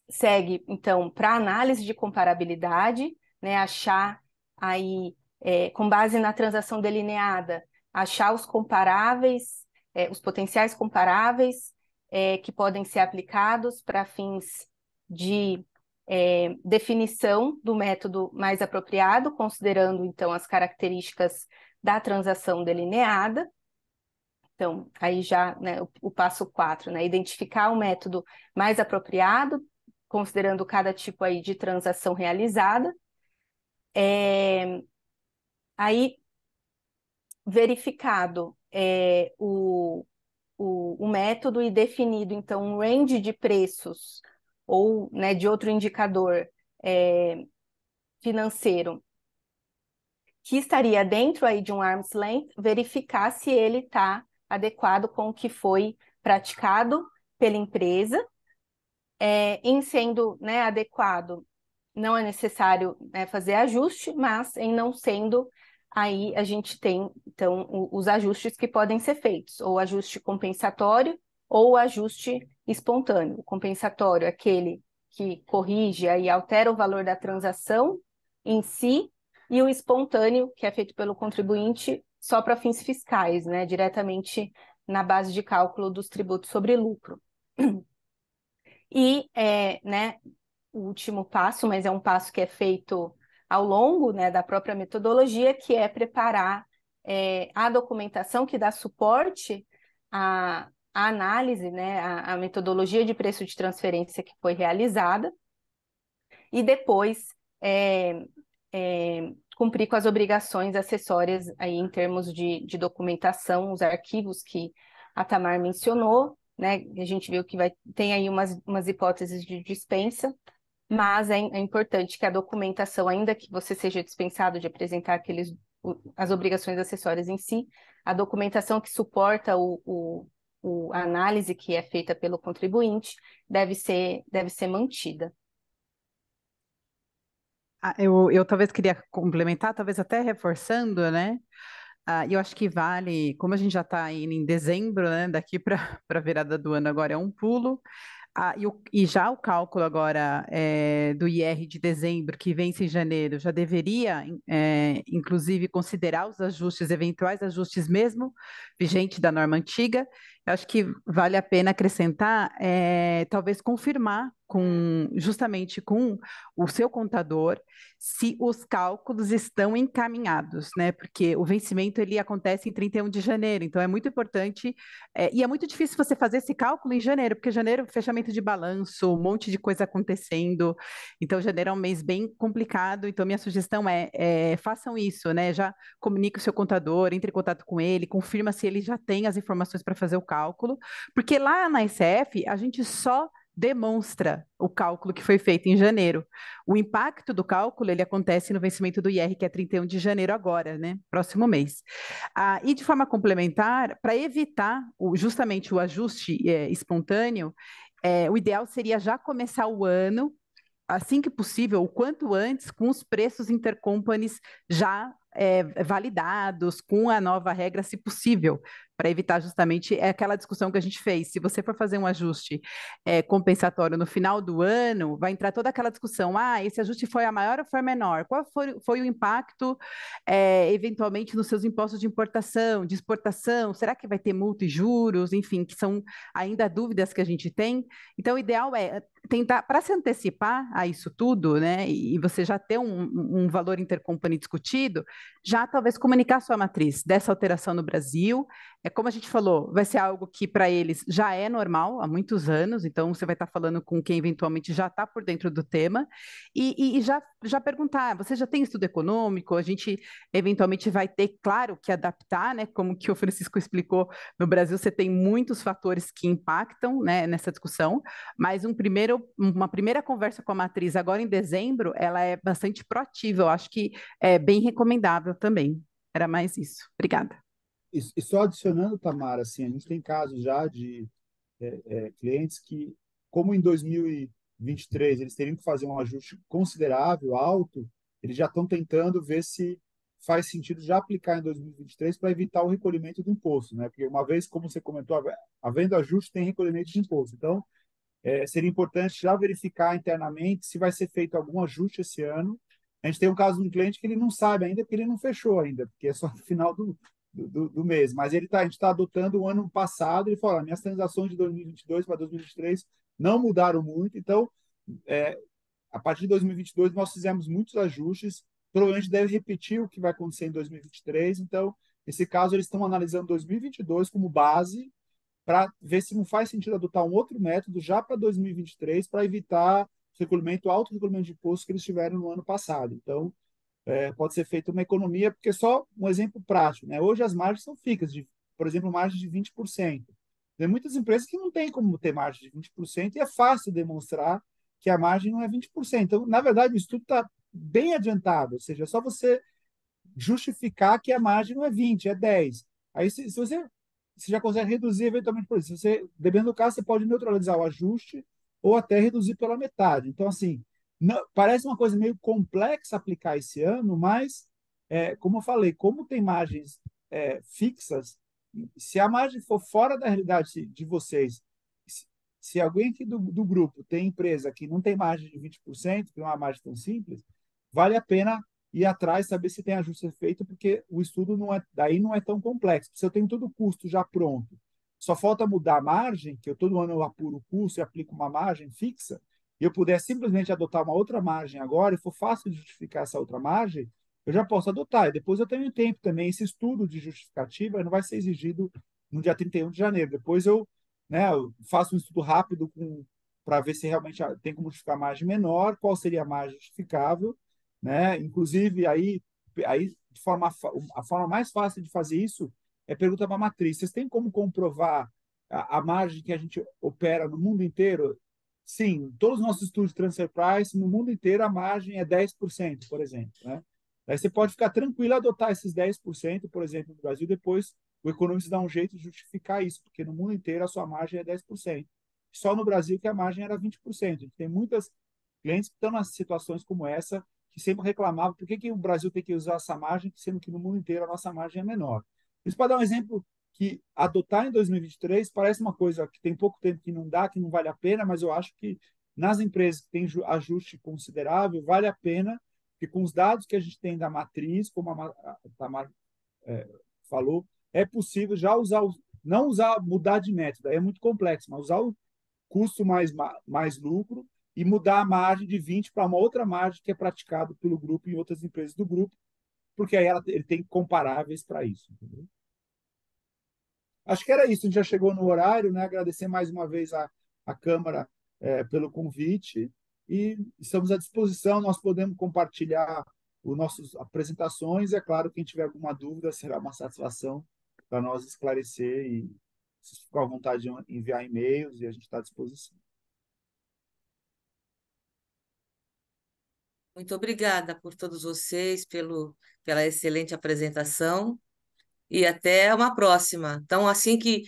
segue, então, para análise de comparabilidade, né, achar aí, com base na transação delineada, achar os comparáveis, os potenciais comparáveis, que podem ser aplicados para fins de definição do método mais apropriado, considerando, então, as características da transação delineada. Então, aí já, né, o passo 4, né, identificar o método mais apropriado, considerando cada tipo aí de transação realizada. Aí, verificado o método e definido, então, um range de preços ou, né, de outro indicador financeiro que estaria dentro aí de um arm's length, verificar se ele está adequado com o que foi praticado pela empresa. Em sendo, né, adequado, não é necessário, né, fazer ajuste, mas em não sendo, aí a gente tem, então, os ajustes que podem ser feitos, ou ajuste compensatório ou ajuste espontâneo. O compensatório é aquele que corrige e altera o valor da transação em si, e o espontâneo, que é feito pelo contribuinte só para fins fiscais, né, diretamente na base de cálculo dos tributos sobre lucro. E, né, o último passo, mas é um passo que é feito ao longo, né, da própria metodologia, que é preparar a documentação que dá suporte à análise, né, à metodologia de preço de transferência que foi realizada, e depois cumprir com as obrigações acessórias aí em termos de documentação, os arquivos que a Tamar mencionou, né? A gente viu que tem aí umas hipóteses de dispensa, mas é importante que a documentação, ainda que você seja dispensado de apresentar as obrigações acessórias em si, a documentação que suporta a análise que é feita pelo contribuinte deve ser mantida. Eu talvez queria complementar, talvez até reforçando, né? Eu acho que vale, como a gente já está indo em dezembro, né? Daqui para a virada do ano agora é um pulo. E já o cálculo agora do IR de dezembro, que vence em janeiro, já deveria, inclusive, considerar os ajustes, eventuais ajustes mesmo, vigente da norma antiga. Eu acho que vale a pena acrescentar, talvez confirmar justamente com o seu contador se os cálculos estão encaminhados, né? Porque o vencimento ele acontece em 31 de janeiro, então é muito importante, e é muito difícil você fazer esse cálculo em janeiro, porque janeiro, fechamento de balanço, um monte de coisa acontecendo, então janeiro é um mês bem complicado, então minha sugestão façam isso, né? Já comunique o seu contador, entre em contato com ele, confirma se ele já tem as informações para fazer o cálculo, porque lá na SF a gente só demonstra o cálculo que foi feito em janeiro. O impacto do cálculo ele acontece no vencimento do IR, que é 31 de janeiro agora, né? Próximo mês. E de forma complementar, para evitar justamente o ajuste espontâneo, o ideal seria já começar o ano assim que possível, o quanto antes, com os preços intercompanies já validados, com a nova regra, se possível, para evitar justamente aquela discussão que a gente fez. Se você for fazer um ajuste compensatório no final do ano, vai entrar toda aquela discussão: esse ajuste foi a maior ou foi a menor? Qual foi o impacto, eventualmente, nos seus impostos de importação, de exportação? Será que vai ter multa e juros? Enfim, que são ainda dúvidas que a gente tem. Então, o ideal é tentar, para se antecipar a isso tudo, né, e você já ter um valor intercompany discutido, já talvez comunicar a sua matriz dessa alteração no Brasil. Como a gente falou, vai ser algo que para eles já é normal há muitos anos, então você vai estar falando com quem eventualmente já está por dentro do tema, e já perguntar: você já tem estudo econômico? A gente eventualmente vai ter, claro, que adaptar, né, como que o Francisco explicou, no Brasil você tem muitos fatores que impactam, né, nessa discussão, mas uma primeira conversa com a matriz agora em dezembro, ela é bastante proativa, eu acho que é bem recomendável também. Era mais isso. Obrigada. E só adicionando, Tamara, assim, a gente tem casos já de clientes que, como em 2023 eles teriam que fazer um ajuste considerável, alto, eles já estão tentando ver se faz sentido já aplicar em 2023 para evitar o recolhimento do imposto, né? Porque uma vez, como você comentou, havendo ajuste, tem recolhimento de imposto. Então, seria importante já verificar internamente se vai ser feito algum ajuste esse ano. A gente tem um caso de um cliente que ele não sabe ainda, porque ele não fechou ainda, porque é só no final do mês. Mas a gente está adotando o ano passado, ele falou: minhas transações de 2022 para 2023 não mudaram muito, então, a partir de 2022, nós fizemos muitos ajustes, provavelmente deve repetir o que vai acontecer em 2023, então, nesse caso, eles estão analisando 2022 como base para ver se não faz sentido adotar um outro método já para 2023 para evitar alto recolhimento de imposto que eles tiveram no ano passado. Então, pode ser feita uma economia, porque só um exemplo prático, né? Hoje as margens são fixas, por exemplo, margem de 20%. Tem muitas empresas que não têm como ter margem de 20% e é fácil demonstrar que a margem não é 20%. Então, na verdade, o estudo está bem adiantado, ou seja, é só você justificar que a margem não é 20, é 10. Aí, se você já consegue reduzir eventualmente por isso. Dependendo do caso, você pode neutralizar o ajuste ou até reduzir pela metade. Então, assim, parece uma coisa meio complexa aplicar esse ano, mas, como eu falei, como tem margens fixas, se a margem for fora da realidade de vocês, se alguém aqui do grupo tem empresa que não tem margem de 20%, que não é uma margem tão simples, vale a pena ir atrás, saber se tem ajuste feito, porque o estudo daí não é tão complexo. Se eu tenho todo o custo já pronto, só falta mudar a margem, que eu todo ano eu apuro o custo e aplico uma margem fixa, e eu puder simplesmente adotar uma outra margem agora, e for fácil de justificar essa outra margem, eu já posso adotar. E depois eu tenho tempo também. Esse estudo de justificativa não vai ser exigido no dia 31 de janeiro. Depois eu faço um estudo rápido para ver se realmente tem como justificar a margem menor, qual seria a margem justificável, né? Inclusive, aí a forma mais fácil de fazer isso é perguntar para a matriz: vocês têm como comprovar a margem que a gente opera no mundo inteiro? Sim, todos os nossos estudos de transfer price, no mundo inteiro, a margem é 10%, por exemplo, né? Aí você pode ficar tranquilo a adotar esses 10%, por exemplo, no Brasil, depois o economista dá um jeito de justificar isso, porque no mundo inteiro a sua margem é 10%. Só no Brasil que a margem era 20%. A gente tem muitas clientes que estão nas situações como essa, que sempre reclamavam por que o Brasil tem que usar essa margem, sendo que no mundo inteiro a nossa margem é menor. Isso para dar um exemplo que adotar em 2023 parece uma coisa que tem pouco tempo que não dá, que não vale a pena, mas eu acho que nas empresas que têm ajuste considerável, vale a pena, porque com os dados que a gente tem da matriz, como a Tamar falou, é possível já usar não mudar de método, aí é muito complexo, mas usar o custo mais lucro e mudar a margem de 20 para uma outra margem que é praticado pelo grupo em outras empresas do grupo, porque aí ele tem comparáveis para isso. Entendeu? Acho que era isso, a gente já chegou no horário, né? Agradecer mais uma vez a Câmara pelo convite e estamos à disposição, nós podemos compartilhar as nossas apresentações, é claro, quem tiver alguma dúvida será uma satisfação para nós esclarecer e se ficar à vontade de enviar e-mails e a gente está à disposição. Muito obrigada por todos vocês, pela excelente apresentação e até uma próxima. Então, assim que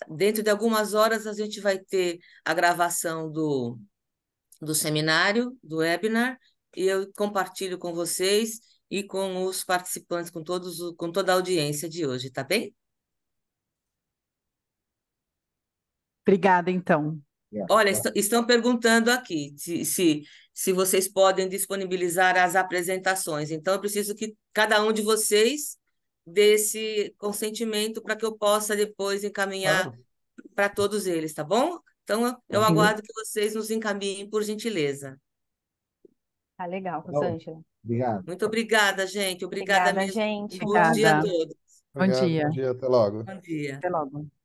dentro de algumas horas a gente vai ter a gravação do seminário, do webinar, e eu compartilho com vocês e com os participantes, com toda a audiência de hoje, tá bem? Obrigada, então. Olha, estão perguntando aqui se vocês podem disponibilizar as apresentações. Então, eu preciso que cada um de vocês dê esse consentimento para que eu possa depois encaminhar Claro. para todos eles, tá bom? Então, eu aguardo que vocês nos encaminhem, por gentileza. Tá legal, Tá bom. Rosângela. Obrigado. Muito obrigada, gente. Obrigada Obrigada, mesmo. gente. Bom dia a Obrigada. todos. Bom Obrigado, dia. bom dia, até logo. Bom dia. Até logo.